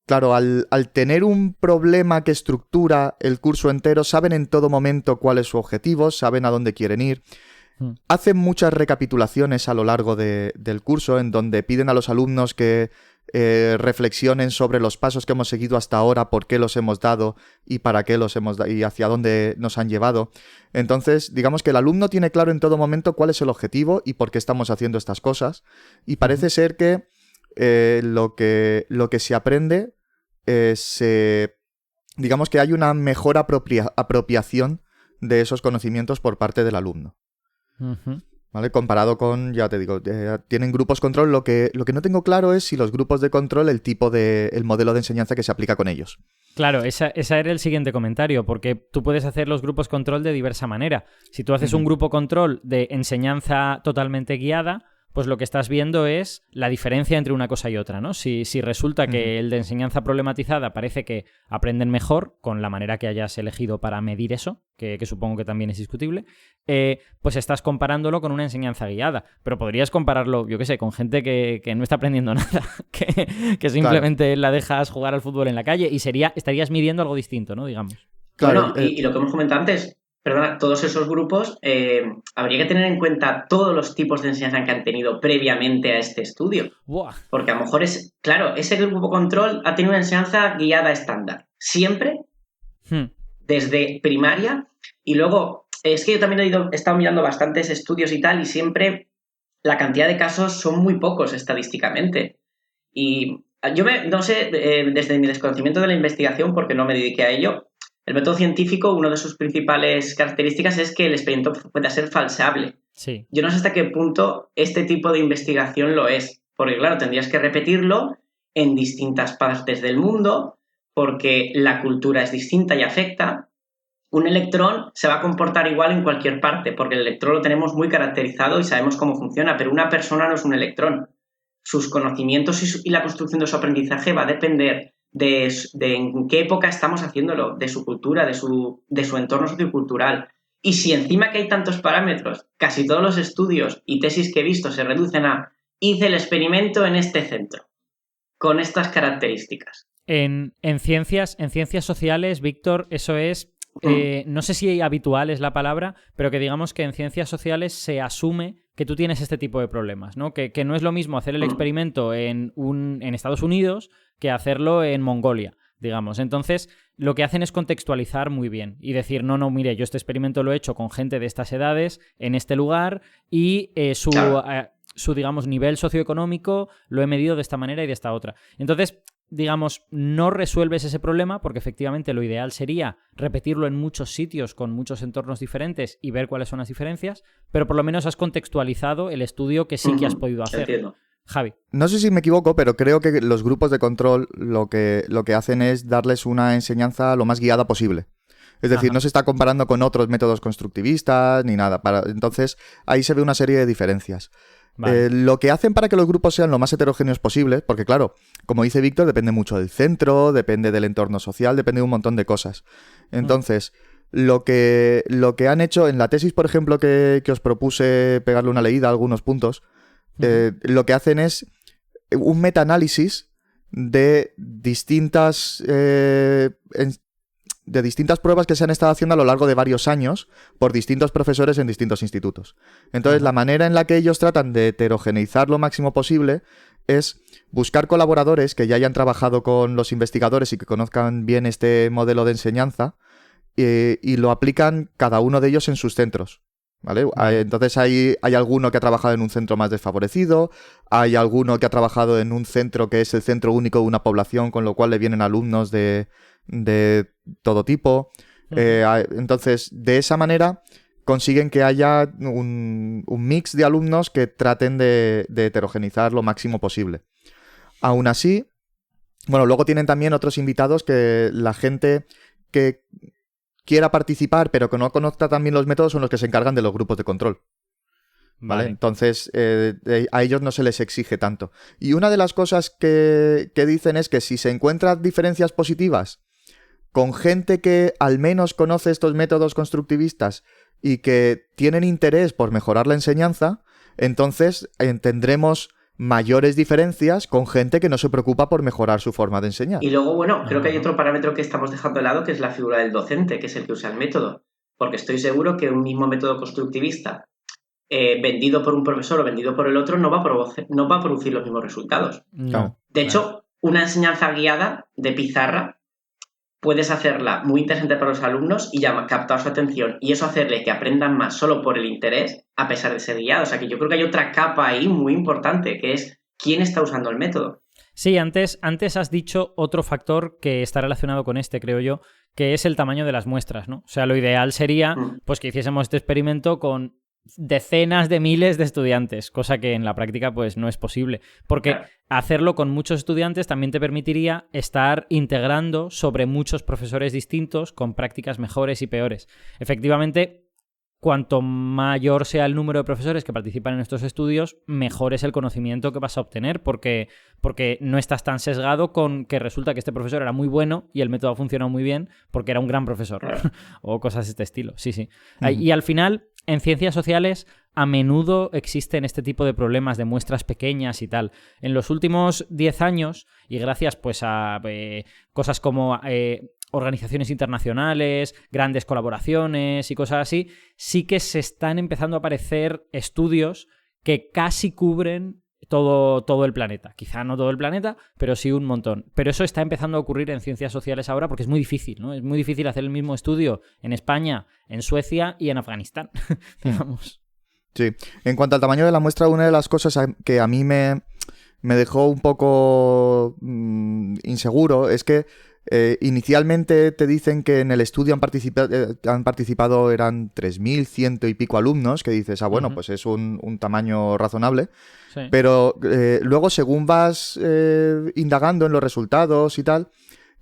claro, al tener un problema que estructura el curso entero, saben en todo momento cuál es su objetivo, saben a dónde quieren ir. Hacen muchas recapitulaciones a lo largo del curso en donde piden a los alumnos que reflexionen sobre los pasos que hemos seguido hasta ahora, por qué los hemos dado y para qué los hemos dado y hacia dónde nos han llevado. Entonces, digamos que el alumno tiene claro en todo momento cuál es el objetivo y por qué estamos haciendo estas cosas, y parece ser que lo que se aprende digamos que hay una mejor apropiación de esos conocimientos por parte del alumno. ¿Vale? Comparado con, ya te digo, tienen grupos control. Lo que no tengo claro es si los grupos de control, el modelo de enseñanza que se aplica con ellos. Claro, esa era el siguiente comentario, porque tú puedes hacer los grupos control de diversa manera. Si tú haces un grupo control de enseñanza totalmente guiada, pues lo que estás viendo es la diferencia entre una cosa y otra, ¿no? Si resulta que el de enseñanza problematizada parece que aprenden mejor con la manera que hayas elegido para medir eso, que supongo que también es discutible, pues estás comparándolo con una enseñanza guiada. Pero podrías compararlo, yo qué sé, con gente que no está aprendiendo nada, que simplemente la dejas jugar al fútbol en la calle y estarías midiendo algo distinto, ¿no? Digamos. Claro, y lo que hemos comentado antes, perdona, todos esos grupos, habría que tener en cuenta todos los tipos de enseñanza que han tenido previamente a este estudio. ¡Buah! Porque a lo mejor ese grupo control ha tenido una enseñanza guiada estándar. Siempre, desde primaria. Y luego, es que yo también he estado mirando bastantes estudios y tal, y siempre la cantidad de casos son muy pocos estadísticamente. Y yo no sé, desde mi desconocimiento de la investigación, porque no me dediqué a ello, el método científico, una de sus principales características es que el experimento pueda ser falseable. Sí. Yo no sé hasta qué punto este tipo de investigación lo es, porque claro, tendrías que repetirlo en distintas partes del mundo, porque la cultura es distinta y afecta. Un electrón se va a comportar igual en cualquier parte, porque el electrón lo tenemos muy caracterizado y sabemos cómo funciona, pero una persona no es un electrón. Sus conocimientos y la construcción de su aprendizaje va a depender de en qué época estamos haciéndolo, de su cultura, de su entorno sociocultural. Y si encima que hay tantos parámetros, casi todos los estudios y tesis que he visto se reducen a hice el experimento en este centro, con estas características. En ciencias sociales, Víctor, eso es, no sé si habitual es la palabra, pero que digamos que en ciencias sociales se asume que tú tienes este tipo de problemas, ¿no? Que no es lo mismo hacer el experimento en Estados Unidos que hacerlo en Mongolia, digamos. Entonces, lo que hacen es contextualizar muy bien y decir, no, mire, yo este experimento lo he hecho con gente de estas edades, en este lugar, y su, digamos, nivel socioeconómico lo he medido de esta manera y de esta otra. Entonces, digamos, no resuelves ese problema porque efectivamente lo ideal sería repetirlo en muchos sitios con muchos entornos diferentes y ver cuáles son las diferencias, pero por lo menos has contextualizado el estudio que sí que has podido hacer. Entiendo. Javi. No sé si me equivoco, pero creo que los grupos de control lo que hacen es darles una enseñanza lo más guiada posible. Es decir, no se está comparando con otros métodos constructivistas ni nada. Entonces, ahí se ve una serie de diferencias. Vale. Lo que hacen para que los grupos sean lo más heterogéneos posibles, porque claro, como dice Víctor, depende mucho del centro, depende del entorno social, depende de un montón de cosas. Entonces, lo que han hecho en la tesis, por ejemplo, que os propuse pegarle una leída a algunos puntos, lo que hacen es un metaanálisis de distintas pruebas que se han estado haciendo a lo largo de varios años por distintos profesores en distintos institutos. Entonces, la manera en la que ellos tratan de heterogeneizar lo máximo posible es buscar colaboradores que ya hayan trabajado con los investigadores y que conozcan bien este modelo de enseñanza y lo aplican cada uno de ellos en sus centros. ¿vale? Entonces hay alguno que ha trabajado en un centro más desfavorecido, hay alguno que ha trabajado en un centro que es el centro único de una población, con lo cual le vienen alumnos de todo tipo. Entonces, de esa manera consiguen que haya un mix de alumnos que traten de heterogeneizar lo máximo posible. Aún así, bueno, luego tienen también otros invitados que la gente que quiera participar pero que no conozca también los métodos son los que se encargan de los grupos de control. ¿Vale? Entonces, a ellos no se les exige tanto. Y una de las cosas que dicen es que si se encuentran diferencias positivas con gente que al menos conoce estos métodos constructivistas y que tienen interés por mejorar la enseñanza, entonces tendremos mayores diferencias con gente que no se preocupa por mejorar su forma de enseñar. Y luego, bueno, creo que hay otro parámetro que estamos dejando de lado, que es la figura del docente, que es el que usa el método. Porque estoy seguro que un mismo método constructivista vendido por un profesor o vendido por el otro no va a producir los mismos resultados. No. De hecho, una enseñanza guiada de pizarra puedes hacerla muy interesante para los alumnos y ya captar su atención, y eso hacerle que aprendan más solo por el interés, a pesar de ser guiados. O sea que yo creo que hay otra capa ahí muy importante, que es quién está usando el método. Sí, antes has dicho otro factor que está relacionado con este, creo yo, que es el tamaño de las muestras, ¿no? O sea, lo ideal sería pues que hiciésemos este experimento con decenas de miles de estudiantes, cosa que en la práctica pues no es posible, porque hacerlo con muchos estudiantes también te permitiría estar integrando sobre muchos profesores distintos con prácticas mejores y peores. Efectivamente, cuanto mayor sea el número de profesores que participan en estos estudios, mejor es el conocimiento que vas a obtener, porque no estás tan sesgado con que resulta que este profesor era muy bueno y el método ha funcionado muy bien porque era un gran profesor o cosas de este estilo. Sí. Y al final, en ciencias sociales, a menudo existen este tipo de problemas de muestras pequeñas y tal. En los últimos 10 años, y gracias pues a cosas como organizaciones internacionales, grandes colaboraciones y cosas así, sí que se están empezando a aparecer estudios que casi cubren todo el planeta. Quizá no todo el planeta, pero sí un montón. Pero eso está empezando a ocurrir en ciencias sociales ahora porque es muy difícil, ¿no? Es muy difícil hacer el mismo estudio en España, en Suecia y en Afganistán, digamos. Sí. En cuanto al tamaño de la muestra, una de las cosas que a mí me dejó un poco inseguro es que inicialmente te dicen que en el estudio han participado eran 3.100 y pico alumnos, que dices, bueno, pues es un tamaño razonable, sí. Pero luego según vas indagando en los resultados y tal,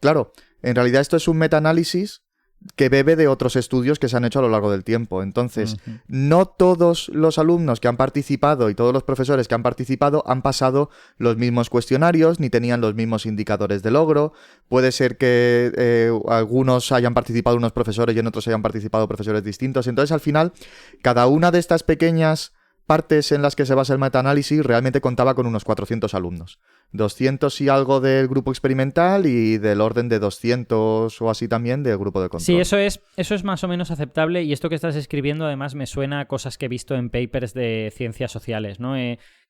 claro, en realidad esto es un metaanálisis que bebe de otros estudios que se han hecho a lo largo del tiempo. Entonces, no todos los alumnos que han participado y todos los profesores que han participado han pasado los mismos cuestionarios ni tenían los mismos indicadores de logro. Puede ser que algunos hayan participado unos profesores y en otros hayan participado profesores distintos. Entonces, al final, cada una de estas pequeñas partes en las que se basa el metaanálisis realmente contaba con unos 400 alumnos. 200 y algo del grupo experimental y del orden de 200 o así también del grupo de control. Sí, eso es más o menos aceptable, y esto que estás escribiendo además me suena a cosas que he visto en papers de ciencias sociales, ¿no?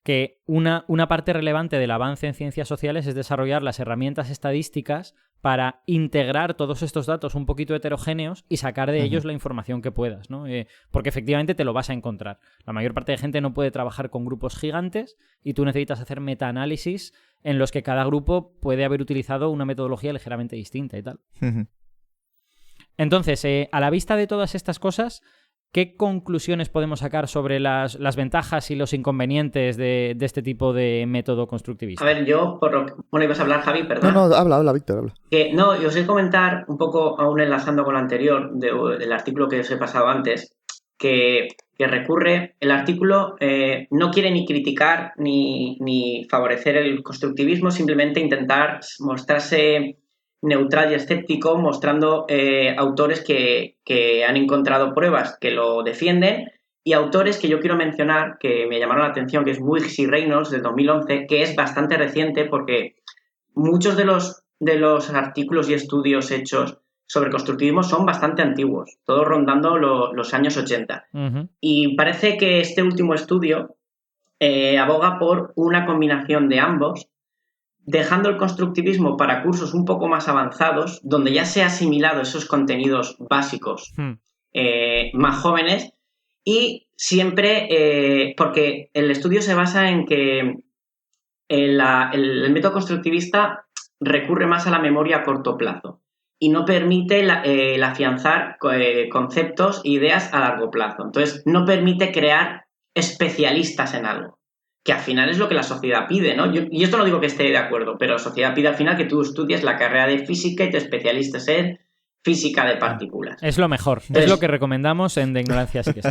Que una parte relevante del avance en ciencias sociales es desarrollar las herramientas estadísticas para integrar todos estos datos un poquito heterogéneos y sacar de ellos la información que puedas, ¿no? Porque efectivamente te lo vas a encontrar. La mayor parte de gente no puede trabajar con grupos gigantes y tú necesitas hacer metaanálisis en los que cada grupo puede haber utilizado una metodología ligeramente distinta y tal. Entonces, a la vista de todas estas cosas, ¿qué conclusiones podemos sacar sobre las ventajas y los inconvenientes de este tipo de método constructivista? A ver, yo, Bueno, ibas a hablar, Javi, perdón. No, habla, Víctor, habla. No, yo os voy a comentar, un poco aún enlazando con lo anterior, del artículo que os he pasado antes, que recurre, el artículo no quiere ni criticar ni favorecer el constructivismo, simplemente intentar mostrarse neutral y escéptico, mostrando autores que han encontrado pruebas que lo defienden, y autores que yo quiero mencionar que me llamaron la atención, que es Wiggs y Reynolds del 2011, que es bastante reciente porque muchos de los artículos y estudios hechos sobre constructivismo son bastante antiguos, todos rondando los años 80. Y parece que este último estudio aboga por una combinación de ambos, dejando el constructivismo para cursos un poco más avanzados, donde ya se ha asimilado esos contenidos básicos más jóvenes, y siempre, porque el estudio se basa en que el método constructivista recurre más a la memoria a corto plazo y no permite el afianzar conceptos e ideas a largo plazo. Entonces, no permite crear especialistas en algo, que al final es lo que la sociedad pide, ¿no? Y esto no digo que esté de acuerdo, pero la sociedad pide al final que tú estudies la carrera de física y te especialistes en física de partículas. Es lo mejor, entonces, es lo que recomendamos en De Ignorancia sí que sí.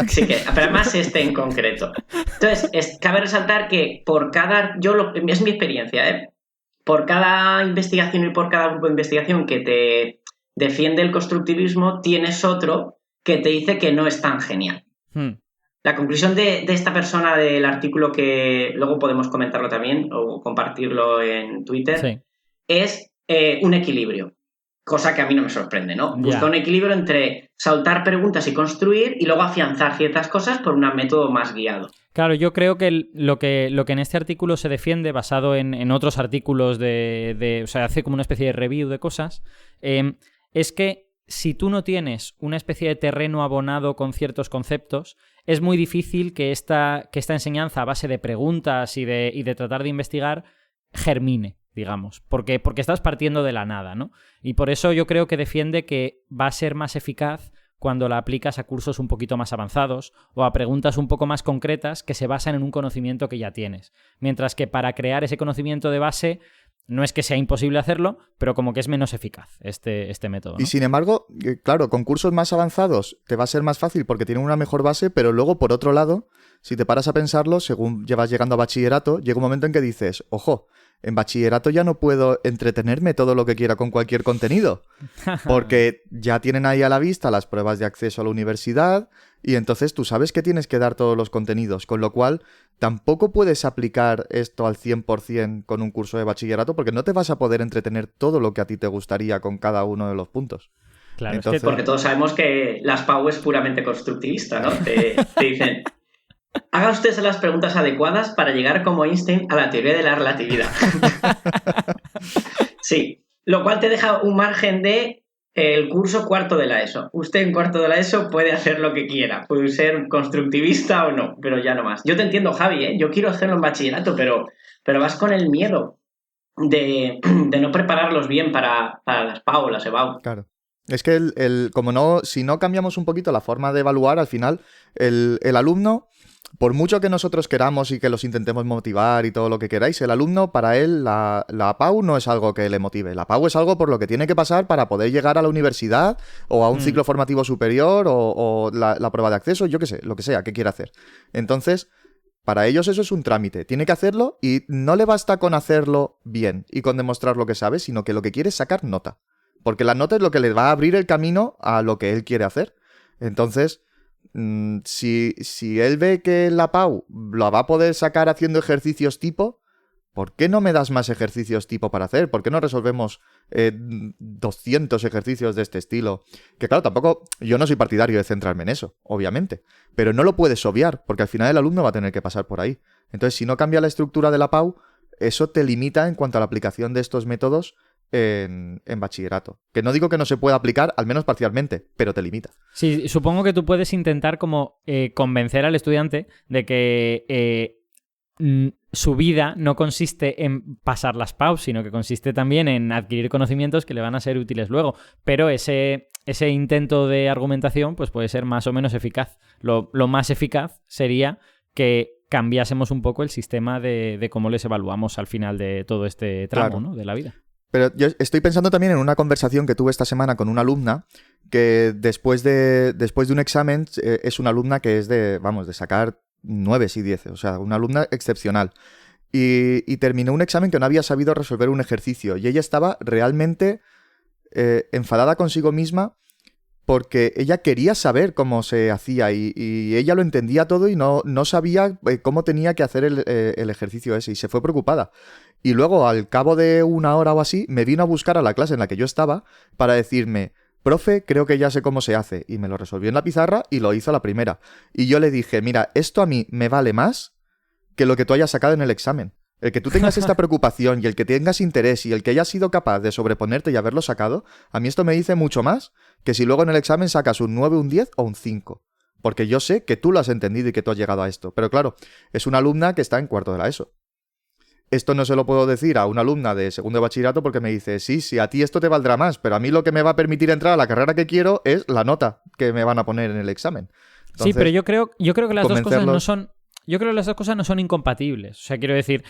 Sí que, pero además en concreto. Entonces, cabe resaltar que por cada... es mi experiencia, ¿eh? Por cada investigación y por cada grupo de investigación que te defiende el constructivismo, tienes otro que te dice que no es tan genial. La conclusión de esta persona del artículo, que luego podemos comentarlo también o compartirlo en Twitter, sí, es un equilibrio. Cosa que a mí no me sorprende, ¿no? Busca un equilibrio entre saltar preguntas y construir y luego afianzar ciertas cosas por un método más guiado. Claro, yo creo que lo que en este artículo se defiende, basado en otros artículos o sea, hace como una especie de review de cosas, es que si tú no tienes una especie de terreno abonado con ciertos conceptos, es muy difícil que esta enseñanza a base de preguntas y de tratar de investigar germine, digamos, porque estás partiendo de la nada, ¿no? Y por eso yo creo que defiende que va a ser más eficaz cuando la aplicas a cursos un poquito más avanzados o a preguntas un poco más concretas que se basan en un conocimiento que ya tienes. Mientras que para crear ese conocimiento de base no es que sea imposible hacerlo, pero como que es menos eficaz este método, ¿no? Y sin embargo, claro, con cursos más avanzados te va a ser más fácil porque tienen una mejor base, pero luego, por otro lado, si te paras a pensarlo, según llevas llegando a bachillerato, llega un momento en que dices, ojo, en bachillerato ya no puedo entretenerme todo lo que quiera con cualquier contenido, porque ya tienen ahí a la vista las pruebas de acceso a la universidad y entonces tú sabes que tienes que dar todos los contenidos, con lo cual tampoco puedes aplicar esto al 100% con un curso de bachillerato porque no te vas a poder entretener todo lo que a ti te gustaría con cada uno de los puntos. Claro, entonces... Porque todos sabemos que las PAU es puramente constructivista, ¿no? Te dicen... Haga usted las preguntas adecuadas para llegar como Einstein a la teoría de la relatividad. Sí, lo cual te deja un margen de el curso cuarto de la ESO. Usted en cuarto de la ESO puede hacer lo que quiera, puede ser constructivista o no, pero ya no más. Yo te entiendo, Javi, ¿eh? Yo quiero hacerlo en bachillerato, pero vas con el miedo de no prepararlos bien para las PAU o las EBAU. Claro. Es que si no cambiamos un poquito la forma de evaluar, al final el alumno, por mucho que nosotros queramos y que los intentemos motivar y todo lo que queráis, el alumno, para él, la PAU no es algo que le motive. La PAU es algo por lo que tiene que pasar para poder llegar a la universidad o a un ciclo formativo superior o la prueba de acceso, yo qué sé, lo que sea, que quiera hacer. Entonces, para ellos eso es un trámite. Tiene que hacerlo y no le basta con hacerlo bien y con demostrar lo que sabe, sino que lo que quiere es sacar nota. Porque la nota es lo que le va a abrir el camino a lo que él quiere hacer. Entonces, si él ve que la PAU la va a poder sacar haciendo ejercicios tipo, ¿por qué no me das más ejercicios tipo para hacer? ¿Por qué no resolvemos 200 ejercicios de este estilo? Que claro, tampoco, yo no soy partidario de centrarme en eso, obviamente, pero no lo puedes obviar, porque al final el alumno va a tener que pasar por ahí. Entonces, si no cambia la estructura de la PAU, eso te limita en cuanto a la aplicación de estos métodos en bachillerato. Que no digo que no se pueda aplicar, al menos parcialmente, pero te limita. Sí, supongo que tú puedes intentar como convencer al estudiante de que su vida no consiste en pasar las PAU, sino que consiste también en adquirir conocimientos que le van a ser útiles luego. Pero ese intento de argumentación pues puede ser más o menos eficaz. Lo más eficaz sería que cambiásemos un poco el sistema de cómo les evaluamos al final de todo este tramo, claro, ¿no?, de la vida. Pero yo estoy pensando también en una conversación que tuve esta semana con una alumna que después de un examen es una alumna que es de sacar 9 y 10, o sea, una alumna excepcional. Y terminó un examen que no había sabido resolver un ejercicio y ella estaba realmente enfadada consigo misma porque ella quería saber cómo se hacía y ella lo entendía todo y no sabía cómo tenía que hacer el ejercicio ese y se fue preocupada. Y luego, al cabo de una hora o así, me vino a buscar a la clase en la que yo estaba para decirme, profe, creo que ya sé cómo se hace. Y me lo resolvió en la pizarra y lo hizo a la primera. Y yo le dije, mira, esto a mí me vale más que lo que tú hayas sacado en el examen. El que tú tengas esta preocupación y el que tengas interés y el que hayas sido capaz de sobreponerte y haberlo sacado, a mí esto me dice mucho más que si luego en el examen sacas un 9, un 10 o un 5. porque yo sé que tú lo has entendido y que tú has llegado a esto. Pero claro, es una alumna que está en cuarto de la ESO. Esto no se lo puedo decir a una alumna de segundo de bachillerato porque me dice, sí, a ti esto te valdrá más, pero a mí lo que me va a permitir entrar a la carrera que quiero es la nota que me van a poner en el examen. Entonces, sí, pero yo creo que las dos cosas no convencerlos- son... Yo creo que las dos cosas no son incompatibles. O sea, quiero decir,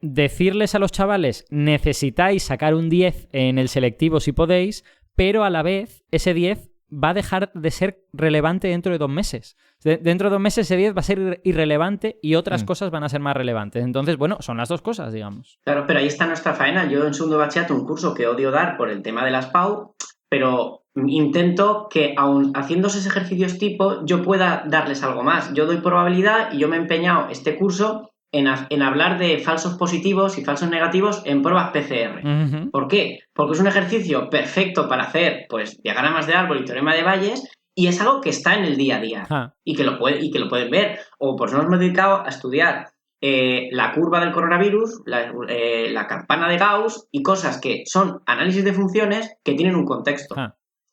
decirles a los chavales, necesitáis sacar un 10 en el selectivo si podéis, pero a la vez ese 10 va a dejar de ser relevante dentro de 2 meses. Dentro de 2 meses ese 10 va a ser irrelevante y otras cosas van a ser más relevantes. Entonces, bueno, son las dos cosas, digamos. Claro, pero ahí está nuestra faena. Yo en segundo de bachillerato, un curso que odio dar por el tema de las PAU, pero intento que, aun haciendo esos ejercicios tipo, yo pueda darles algo más. Yo doy probabilidad y yo me he empeñado este curso en hablar de falsos positivos y falsos negativos en pruebas PCR. Uh-huh. ¿Por qué? Porque es un ejercicio perfecto para hacer, pues, diagramas de árbol y teorema de Bayes, y es algo que está en el día a día y que lo pueden ver. O pues nos hemos dedicado a estudiar la curva del coronavirus, la campana de Gauss y cosas que son análisis de funciones que tienen un contexto.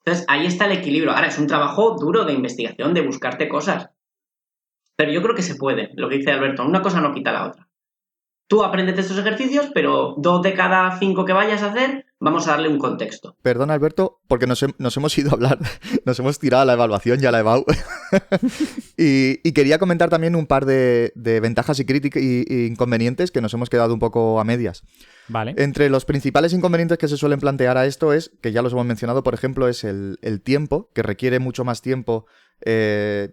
Entonces, ahí está el equilibrio. Ahora, es un trabajo duro de investigación, de buscarte cosas. Pero yo creo que se puede, lo que dice Alberto. Una cosa no quita la otra. Tú aprendes estos ejercicios, pero 2 de cada 5 que vayas a hacer, vamos a darle un contexto. Perdón, Alberto, porque nos hemos ido a hablar, nos hemos tirado a la evaluación y a la EBAU. y quería comentar también un par de ventajas y inconvenientes que nos hemos quedado un poco a medias. Vale. Entre los principales inconvenientes que se suelen plantear a esto es, que ya los hemos mencionado, por ejemplo, es el tiempo, que requiere mucho más tiempo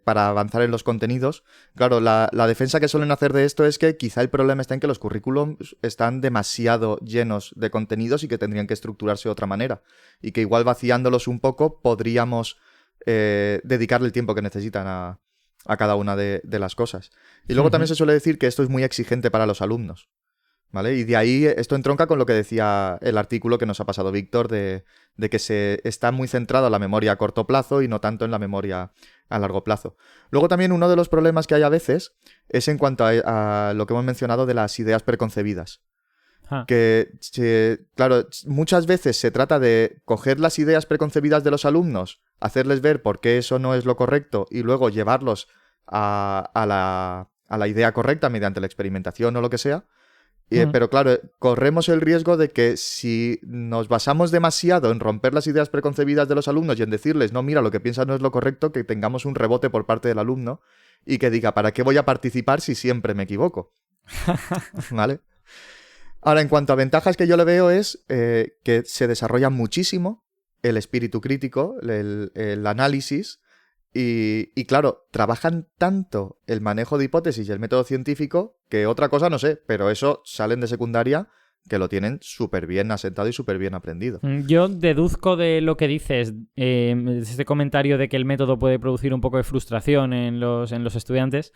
para avanzar en los contenidos. Claro, la defensa que suelen hacer de esto es que quizá el problema está en que los currículums están demasiado llenos de contenidos y que tendrían que estructurarse de otra manera. Y que igual vaciándolos un poco podríamos dedicarle el tiempo que necesitan a cada una de las cosas. Y luego también se suele decir que esto es muy exigente para los alumnos, ¿vale? Y de ahí esto entronca con lo que decía el artículo que nos ha pasado Víctor de que se está muy centrado en la memoria a corto plazo y no tanto en la memoria a largo plazo. Luego también uno de los problemas que hay a veces es en cuanto a lo que hemos mencionado de las ideas preconcebidas. Que, claro, muchas veces se trata de coger las ideas preconcebidas de los alumnos, hacerles ver por qué eso no es lo correcto y luego llevarlos a la idea correcta mediante la experimentación o lo que sea. Pero claro, corremos el riesgo de que si nos basamos demasiado en romper las ideas preconcebidas de los alumnos y en decirles, no, mira, lo que piensas no es lo correcto, que tengamos un rebote por parte del alumno y que diga, ¿para qué voy a participar si siempre me equivoco? ¿Vale? Ahora, en cuanto a ventajas que yo le veo es que se desarrolla muchísimo el espíritu crítico, el análisis. Y claro, trabajan tanto el manejo de hipótesis y el método científico que otra cosa no sé, pero eso salen de secundaria que lo tienen súper bien asentado y súper bien aprendido. Yo deduzco de lo que dices, este comentario de que el método puede producir un poco de frustración en los estudiantes,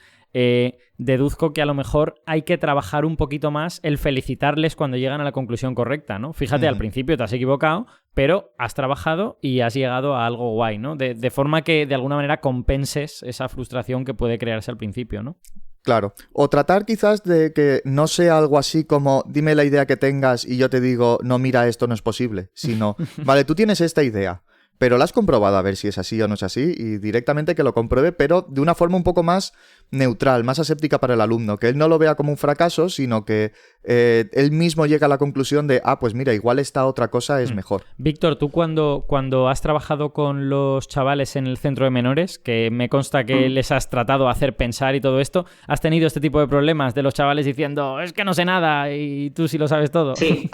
deduzco que a lo mejor hay que trabajar un poquito más el felicitarles cuando llegan a la conclusión correcta, ¿no? Fíjate, al principio te has equivocado, pero has trabajado y has llegado a algo guay, ¿no? De forma que de alguna manera compenses esa frustración que puede crearse al principio, ¿no? Claro. O tratar quizás de que no sea algo así como dime la idea que tengas y yo te digo, no, mira, esto no es posible, sino, vale, tú tienes esta idea, pero la has comprobado a ver si es así o no es así y directamente que lo compruebe, pero de una forma un poco más neutral, más aséptica para el alumno, que él no lo vea como un fracaso, sino que él mismo llega a la conclusión de, pues mira, igual esta otra cosa es mejor. Víctor, tú cuando has trabajado con los chavales en el centro de menores, que me consta que les has tratado de hacer pensar y todo esto, ¿has tenido este tipo de problemas de los chavales diciendo, es que no sé nada y tú sí lo sabes todo? Sí,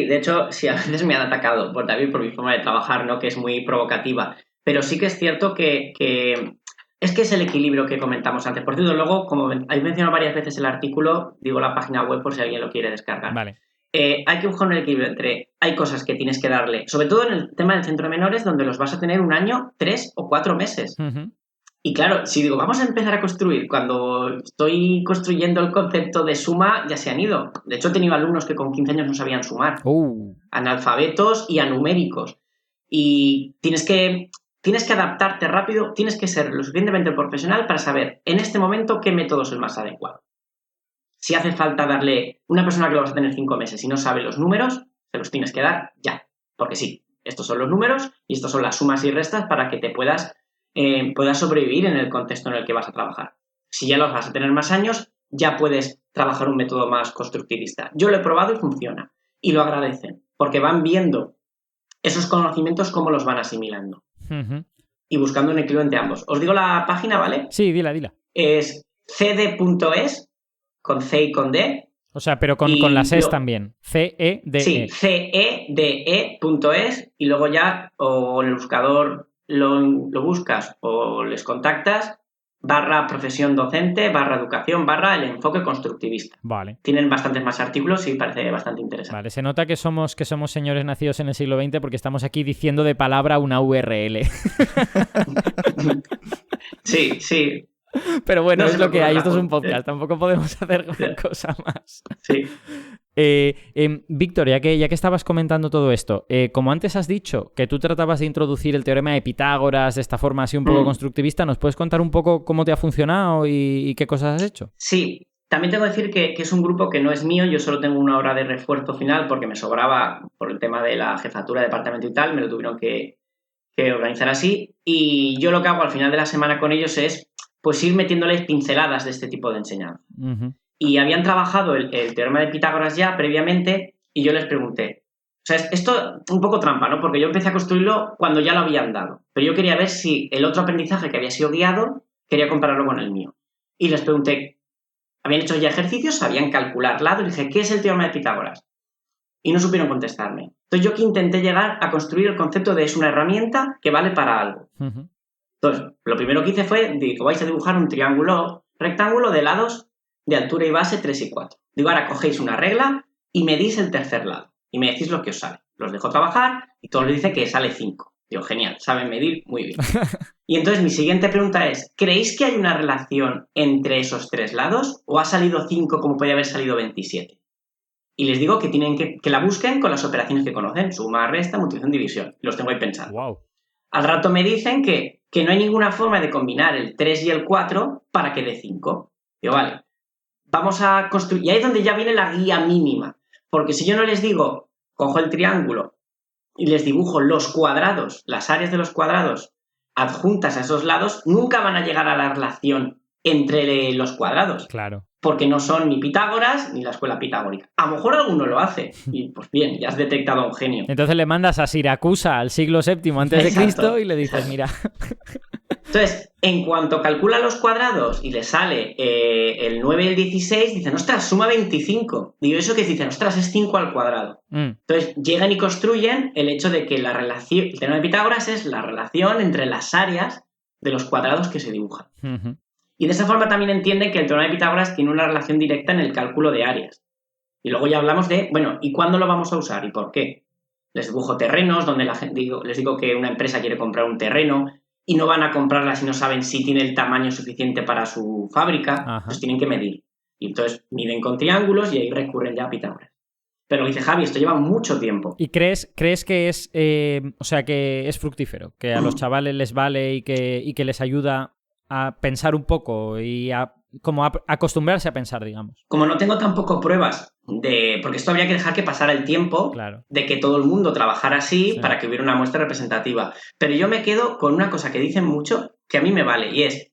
de hecho, sí, a veces me han atacado también por mi forma de trabajar, ¿no? Que es muy provocativa. Pero sí que es cierto que es el equilibrio que comentamos antes. Por cierto, luego, como habéis mencionado varias veces el artículo, digo la página web por si alguien lo quiere descargar. Vale. Hay que buscar un equilibrio entre, hay cosas que tienes que darle, sobre todo en el tema del centro de menores, donde los vas a tener 1 año, 3 o 4 meses. Uh-huh. Y claro, si digo, vamos a empezar a construir, cuando estoy construyendo el concepto de suma, ya se han ido. De hecho, he tenido alumnos que con 15 años no sabían sumar. Analfabetos y anuméricos. Y tienes que adaptarte rápido, tienes que ser lo suficientemente profesional para saber en este momento qué método es el más adecuado. Si hace falta darle una persona que lo vas a tener 5 meses y no sabe los números, se los tienes que dar ya. Porque sí, estos son los números y estos son las sumas y restas para que te puedas puedas sobrevivir en el contexto en el que vas a trabajar. Si ya los vas a tener más años, ya puedes trabajar un método más constructivista. Yo lo he probado y funciona. Y lo agradecen, porque van viendo esos conocimientos cómo los van asimilando. Uh-huh. Y buscando un equilibrio entre ambos. Os digo la página, ¿vale? Sí, dila. Es ced.es, con C y con D. O sea, pero con las S también. CEDE. Sí, cede.es, y luego ya o en el buscador lo buscas o les contactas, /profesión docente, /educación, /el enfoque constructivista. Vale. Tienen bastantes más artículos y parece bastante interesante. Vale, se nota que somos señores nacidos en el siglo XX porque estamos aquí diciendo de palabra una URL. Sí. Pero bueno, No es lo que hay. Esto es un podcast. podcast. Tampoco podemos hacer gran cosa más. Sí. Víctor, ya que estabas comentando todo esto, como antes has dicho que tú tratabas de introducir el teorema de Pitágoras de esta forma así un poco constructivista, ¿nos puedes contar un poco cómo te ha funcionado y qué cosas has hecho? Sí, también tengo que decir que es un grupo que no es mío, yo solo tengo una hora de refuerzo final porque me sobraba por el tema de la jefatura de departamento y tal, me lo tuvieron que organizar así, y yo lo que hago al final de la semana con ellos es pues ir metiéndoles pinceladas de este tipo de enseñanza. Uh-huh. Y habían trabajado el teorema de Pitágoras ya previamente y yo les pregunté. O sea, esto un poco trampa, ¿no? Porque yo empecé a construirlo cuando ya lo habían dado. Pero yo quería ver si el otro aprendizaje que había sido guiado quería compararlo con el mío. Y les pregunté, habían hecho ya ejercicios, sabían calcular lados, y dije, ¿qué es el teorema de Pitágoras? Y no supieron contestarme. Entonces yo aquí intenté llegar a construir el concepto de es una herramienta que vale para algo. Uh-huh. Entonces, lo primero que hice fue, digo, vais a dibujar un triángulo rectángulo de lados de altura y base 3 y 4. Digo, ahora cogéis una regla y medís el tercer lado. Y me decís lo que os sale. Los dejo trabajar y todos les dice que sale 5. Digo, genial, saben medir muy bien. Y entonces mi siguiente pregunta es, ¿creéis que hay una relación entre esos 3 lados? ¿O ha salido 5 como podría haber salido 27? Y les digo que tienen que la busquen con las operaciones que conocen. Suma, resta, multiplicación, división. Los tengo ahí pensando. Wow. Al rato me dicen que no hay ninguna forma de combinar el 3 y el 4 para que dé 5. Digo, vale, vamos a construir... Y ahí es donde ya viene la guía mínima. Porque si yo no les digo, cojo el triángulo y les dibujo los cuadrados, las áreas de los cuadrados adjuntas a esos lados, nunca van a llegar a la relación entre los cuadrados. Claro. Porque no son ni Pitágoras ni la escuela pitagórica. A lo mejor alguno lo hace. Y pues bien, ya has detectado a un genio. Entonces le mandas a Siracusa al siglo VII antes de Cristo y le dices, mira... Entonces, en cuanto calcula los cuadrados y le sale el 9 y el 16, dicen, ostras, suma 25. Digo, ¿eso qué dicen? Ostras, es 5 al cuadrado. Entonces, llegan y construyen el hecho de que la relación, el teorema de Pitágoras es la relación entre las áreas de los cuadrados que se dibujan. Uh-huh. Y de esa forma también entienden que el teorema de Pitágoras tiene una relación directa en el cálculo de áreas. Y luego ya hablamos de, bueno, ¿y cuándo lo vamos a usar y por qué? Les dibujo terrenos donde les digo que una empresa quiere comprar un terreno y no van a comprarla si no saben si tiene el tamaño suficiente para su fábrica, pues tienen que medir. Y entonces miden con triángulos y ahí recurren ya a Pitágoras. Pero dice Javi, esto lleva mucho tiempo. ¿Y crees que es, o sea, que es fructífero? Que a los chavales les vale y que les ayuda a pensar un poco y a acostumbrarse a pensar, digamos. Como no tengo tampoco pruebas porque esto habría que dejar que pasara el tiempo, claro, de que todo el mundo trabajara así, sí, para que hubiera una muestra representativa. Pero yo me quedo con una cosa que dicen mucho que a mí me vale y es,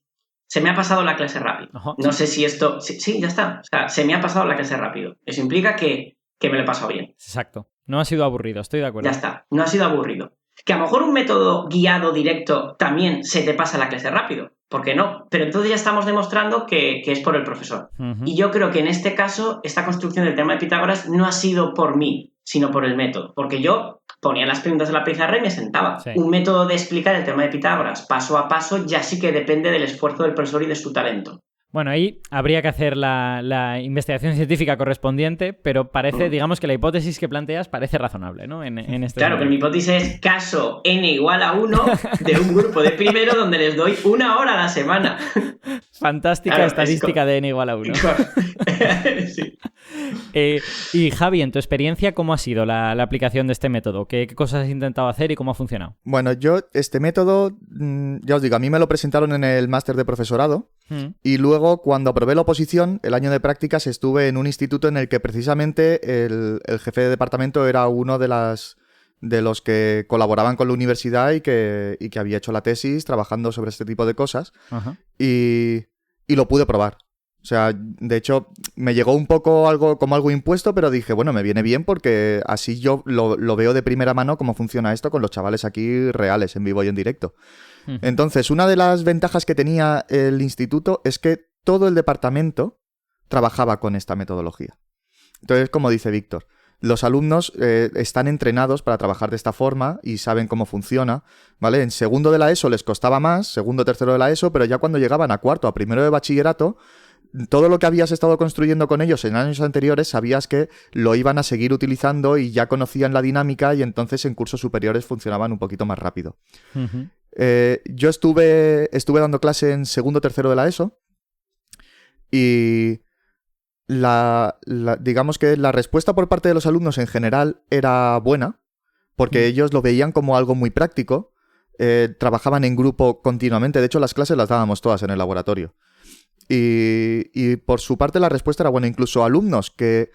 se me ha pasado la clase rápido. No sé si esto... Sí, ya está. O sea, se me ha pasado la clase rápido. Eso implica que me lo he pasado bien. Exacto. No ha sido aburrido, estoy de acuerdo. Ya está. No ha sido aburrido. Que a lo mejor un método guiado directo también se te pasa la clase rápido. ¿Por qué no? Pero entonces ya estamos demostrando que es por el profesor. Uh-huh. Y yo creo que en este caso, esta construcción del teorema de Pitágoras no ha sido por mí, sino por el método. Porque yo ponía las preguntas en la pizarra y me sentaba. Sí. Un método de explicar el teorema de Pitágoras paso a paso ya sí que depende del esfuerzo del profesor y de su talento. Bueno, ahí habría que hacer la investigación científica correspondiente, pero parece, digamos que la hipótesis que planteas parece razonable, ¿no? En este claro, momento. Que mi hipótesis es caso n igual a 1 de un grupo de primero donde les doy 1 hora a la semana. Fantástica claro, estadística de n igual a 1. Sí. Y Javi, en tu experiencia, ¿cómo ha sido la aplicación de este método? ¿Qué cosas has intentado hacer y cómo ha funcionado? Bueno, yo este método, ya os digo, a mí me lo presentaron en el máster de profesorado y luego cuando aprobé la oposición, el año de prácticas, estuve en un instituto en el que precisamente el jefe de departamento era uno de de los que colaboraban con la universidad y que había hecho la tesis trabajando sobre este tipo de cosas. Ajá. Y lo pude probar. O sea, de hecho, me llegó un poco como algo impuesto, pero dije, bueno, me viene bien porque así yo lo veo de primera mano cómo funciona esto con los chavales aquí reales, en vivo y en directo. Entonces, una de las ventajas que tenía el instituto es que todo el departamento trabajaba con esta metodología. Entonces, como dice Víctor, los alumnos están entrenados para trabajar de esta forma y saben cómo funciona, ¿vale? En segundo de la ESO les costaba más, segundo, tercero de la ESO, pero ya cuando llegaban a cuarto, a primero de bachillerato, todo lo que habías estado construyendo con ellos en años anteriores sabías que lo iban a seguir utilizando y ya conocían la dinámica y entonces en cursos superiores funcionaban un poquito más rápido. Uh-huh. Yo estuve dando clase en segundo, tercero de la ESO y digamos que la respuesta por parte de los alumnos en general era buena porque ellos lo veían como algo muy práctico, trabajaban en grupo continuamente, de hecho las clases las dábamos todas en el laboratorio. Y por su parte la respuesta era buena. Incluso alumnos que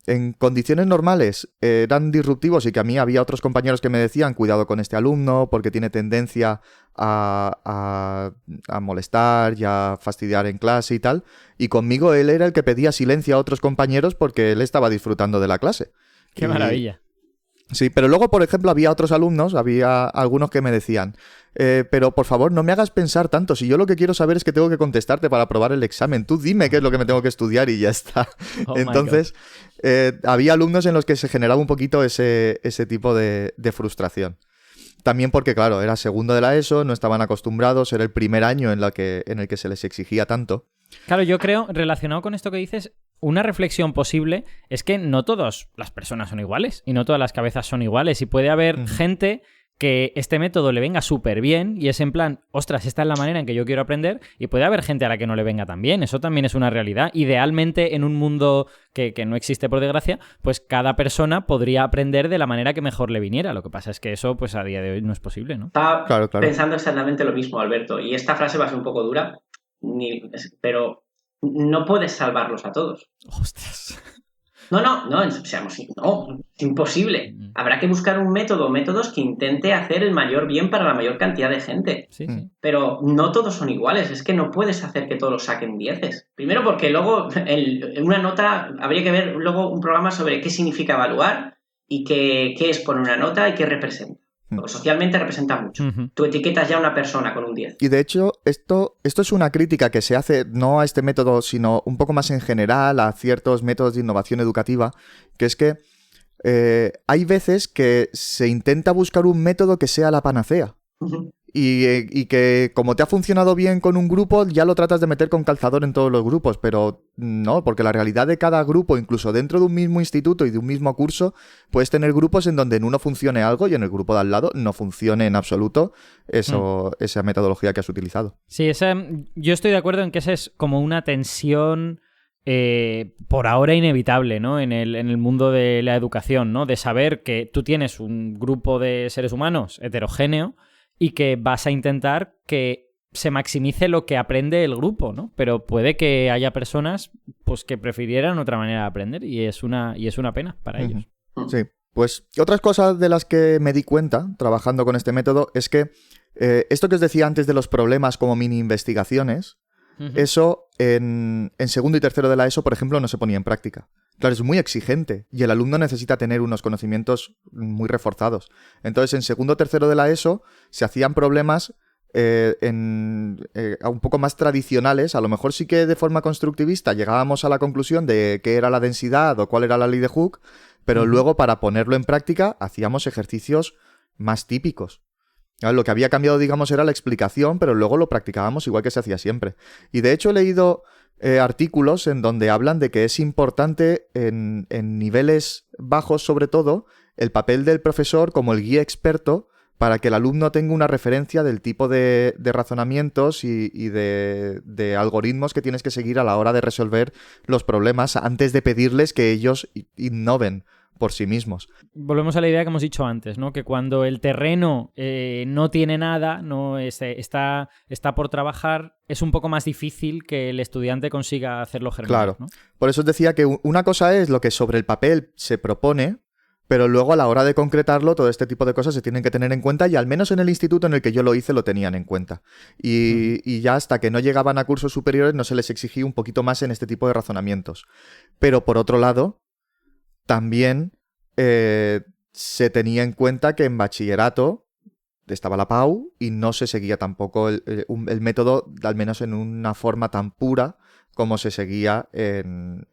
en condiciones normales eran disruptivos y que a mí había otros compañeros que me decían cuidado con este alumno porque tiene tendencia a molestar y a fastidiar en clase y tal. Y conmigo él era el que pedía silencio a otros compañeros porque él estaba disfrutando de la clase. ¡Qué maravilla! Sí, pero luego, por ejemplo, había otros alumnos, había algunos que me decían, pero por favor no me hagas pensar tanto, si yo lo que quiero saber es que tengo que contestarte para aprobar el examen, tú dime qué es lo que me tengo que estudiar y ya está. Oh, entonces, había alumnos en los que se generaba un poquito ese tipo de frustración. También porque, claro, era segundo de la ESO, no estaban acostumbrados, era el primer año en el que se les exigía tanto. Claro, yo creo, relacionado con esto que dices, una reflexión posible es que no todas las personas son iguales y no todas las cabezas son iguales y puede haber gente que este método le venga súper bien y es en plan, ostras, esta es la manera en que yo quiero aprender y puede haber gente a la que no le venga tan bien, eso también es una realidad. Idealmente, en un mundo que no existe por desgracia, pues cada persona podría aprender de la manera que mejor le viniera. Lo que pasa es que eso pues a día de hoy no es posible, ¿no? Estaba claro. pensando exactamente lo mismo, Alberto, y esta frase va a ser un poco dura, pero no puedes salvarlos a todos. Ostras. No, es imposible. Habrá que buscar un métodos que intente hacer el mayor bien para la mayor cantidad de gente. Sí. Pero no todos son iguales, es que no puedes hacer que todos los saquen 10. Primero porque luego en una nota habría que ver luego un programa sobre qué significa evaluar y qué es poner una nota y qué representa. Porque socialmente representa mucho. Uh-huh. Tú etiquetas ya a una persona con un 10. Y de hecho, esto es una crítica que se hace no a este método, sino un poco más en general a ciertos métodos de innovación educativa, que es que hay veces que se intenta buscar un método que sea la panacea. Uh-huh. Y que como te ha funcionado bien con un grupo, ya lo tratas de meter con calzador en todos los grupos, pero no, porque la realidad de cada grupo, incluso dentro de un mismo instituto y de un mismo curso, puedes tener grupos en donde en uno funcione algo y en el grupo de al lado no funcione en absoluto esa metodología que has utilizado. Sí, yo estoy de acuerdo en que esa es como una tensión por ahora inevitable, ¿no? En el mundo de la educación, ¿no? De saber que tú tienes un grupo de seres humanos heterogéneo y que vas a intentar que se maximice lo que aprende el grupo, ¿no? Pero puede que haya personas pues que prefirieran otra manera de aprender y es una pena para ellos. Sí, pues otras cosas de las que me di cuenta trabajando con este método es que esto que os decía antes de los problemas como mini investigaciones, eso en segundo y tercero de la ESO, por ejemplo, no se ponía en práctica. Claro, es muy exigente y el alumno necesita tener unos conocimientos muy reforzados. Entonces, en segundo o tercero de la ESO se hacían problemas un poco más tradicionales. A lo mejor sí que de forma constructivista llegábamos a la conclusión de qué era la densidad o cuál era la ley de Hooke, pero luego para ponerlo en práctica hacíamos ejercicios más típicos. Lo que había cambiado, digamos, era la explicación, pero luego lo practicábamos igual que se hacía siempre. Y de hecho he leído artículos en donde hablan de que es importante en niveles bajos, sobre todo, el papel del profesor como el guía experto para que el alumno tenga una referencia del tipo de razonamientos y de algoritmos que tienes que seguir a la hora de resolver los problemas antes de pedirles que ellos innoven por sí mismos. Volvemos a la idea que hemos dicho antes, ¿no? Que cuando el terreno no tiene nada, no está por trabajar, es un poco más difícil que el estudiante consiga hacerlo germinar. Claro. ¿No? Por eso os decía que una cosa es lo que sobre el papel se propone, Pero luego a la hora de concretarlo, todo este tipo de cosas se tienen que tener en cuenta y al menos en el instituto en el que yo lo hice lo tenían en cuenta. Y ya hasta que no llegaban a cursos superiores no se les exigía un poquito más en este tipo de razonamientos. Pero por otro lado, también se tenía en cuenta que en bachillerato estaba la PAU y no se seguía tampoco el método, al menos en una forma tan pura como se seguía en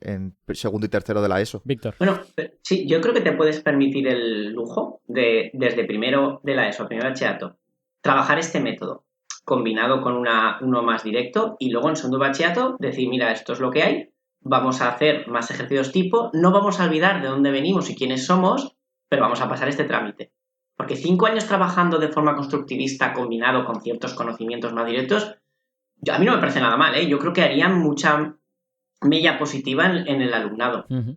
segundo y tercero de la ESO. Víctor. Bueno, sí, yo creo que te puedes permitir el lujo de, desde primero de la ESO, primero de bachillerato, trabajar este método combinado con uno más directo y luego en segundo de bachillerato decir, mira, esto es lo que hay, vamos a hacer más ejercicios tipo, no vamos a olvidar de dónde venimos y quiénes somos, pero vamos a pasar este trámite. Porque 5 años trabajando de forma constructivista combinado con ciertos conocimientos más directos, a mí no me parece nada mal, ¿eh? Yo creo que harían mucha mella positiva en el alumnado. Uh-huh.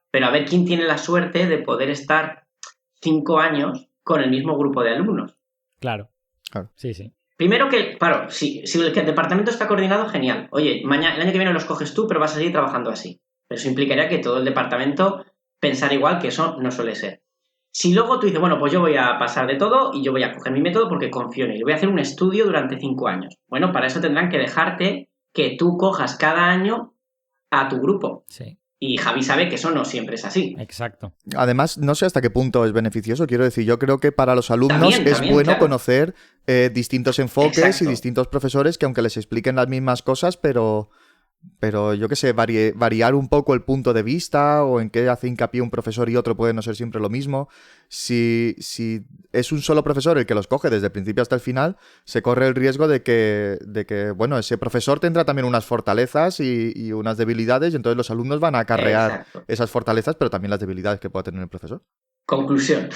Pero a ver quién tiene la suerte de poder estar 5 años con el mismo grupo de alumnos. Claro. Sí, sí. Primero que, claro, si el departamento está coordinado, genial. Oye, el año que viene los coges tú, pero vas a seguir trabajando así. Pero eso implicaría que todo el departamento pensara igual, que eso no suele ser. Si luego tú dices, bueno, pues yo voy a pasar de todo y yo voy a coger mi método porque confío en él. Voy a hacer un estudio durante 5 años. Bueno, para eso tendrán que dejarte que tú cojas cada año a tu grupo. Sí. Y Javi sabe que eso no siempre es así. Exacto. Además, no sé hasta qué punto es beneficioso. Quiero decir, yo creo que para los alumnos es bueno claro. conocer distintos enfoques Exacto. y distintos profesores que aunque les expliquen las mismas cosas, pero yo qué sé, variar un poco el punto de vista o en qué hace hincapié un profesor y otro puede no ser siempre lo mismo. Si es un solo profesor el que los coge desde el principio hasta el final, se corre el riesgo de que bueno, ese profesor tendrá también unas fortalezas y unas debilidades y entonces los alumnos van a acarrear Exacto. esas fortalezas, pero también las debilidades que pueda tener el profesor. Conclusión.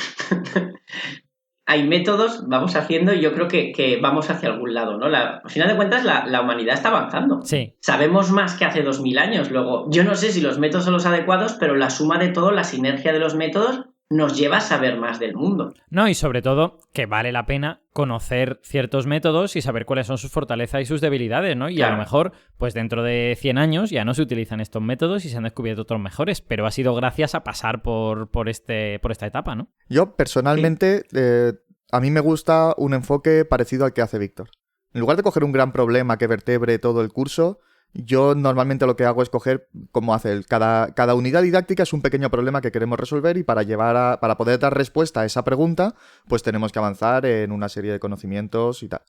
Hay métodos, vamos haciendo y yo creo que vamos hacia algún lado, ¿no? Al final de cuentas, la humanidad está avanzando. Sí. Sabemos más que hace 2000 años. Luego, yo no sé si los métodos son los adecuados, pero la suma de todo, la sinergia de los métodos, nos lleva a saber más del mundo. No, y sobre todo que vale la pena conocer ciertos métodos y saber cuáles son sus fortalezas y sus debilidades, ¿no? Y Claro. a lo mejor, pues dentro de 100 años ya no se utilizan estos métodos y se han descubierto otros mejores, pero ha sido gracias a pasar por esta etapa, ¿no? Yo, personalmente, a mí me gusta un enfoque parecido al que hace Víctor. En lugar de coger un gran problema que vertebre todo el curso, yo normalmente lo que hago es coger, como hace él, cada unidad didáctica es un pequeño problema que queremos resolver y para poder dar respuesta a esa pregunta, pues tenemos que avanzar en una serie de conocimientos y tal.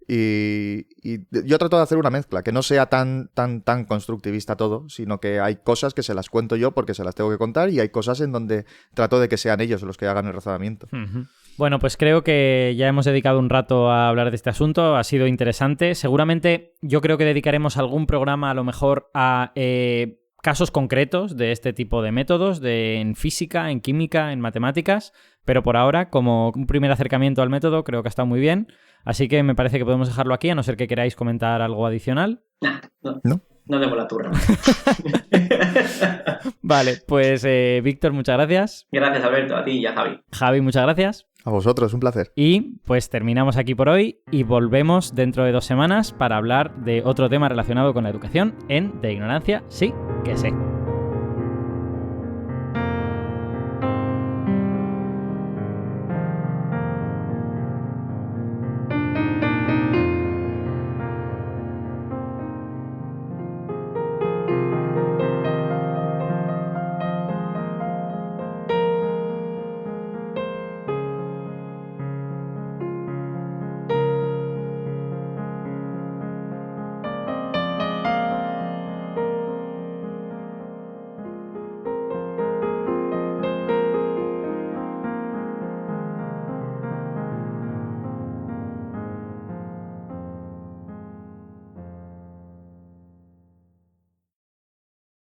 Y yo trato de hacer una mezcla, que no sea tan constructivista todo, sino que hay cosas que se las cuento yo porque se las tengo que contar y hay cosas en donde trato de que sean ellos los que hagan el razonamiento. Uh-huh. Bueno, pues creo que ya hemos dedicado un rato a hablar de este asunto, ha sido interesante. Seguramente yo creo que dedicaremos algún programa a lo mejor a casos concretos de este tipo de métodos, en física, en química, en matemáticas, pero por ahora, como un primer acercamiento al método, creo que ha estado muy bien. Así que me parece que podemos dejarlo aquí, a no ser que queráis comentar algo adicional. No demos la turra. Vale, pues Víctor, muchas gracias. Gracias, Alberto, a ti y a Javi. Javi, muchas gracias. A vosotros, un placer. Y pues terminamos aquí por hoy y volvemos dentro de 2 semanas para hablar de otro tema relacionado con la educación en De Ignorancia Sí que Sé.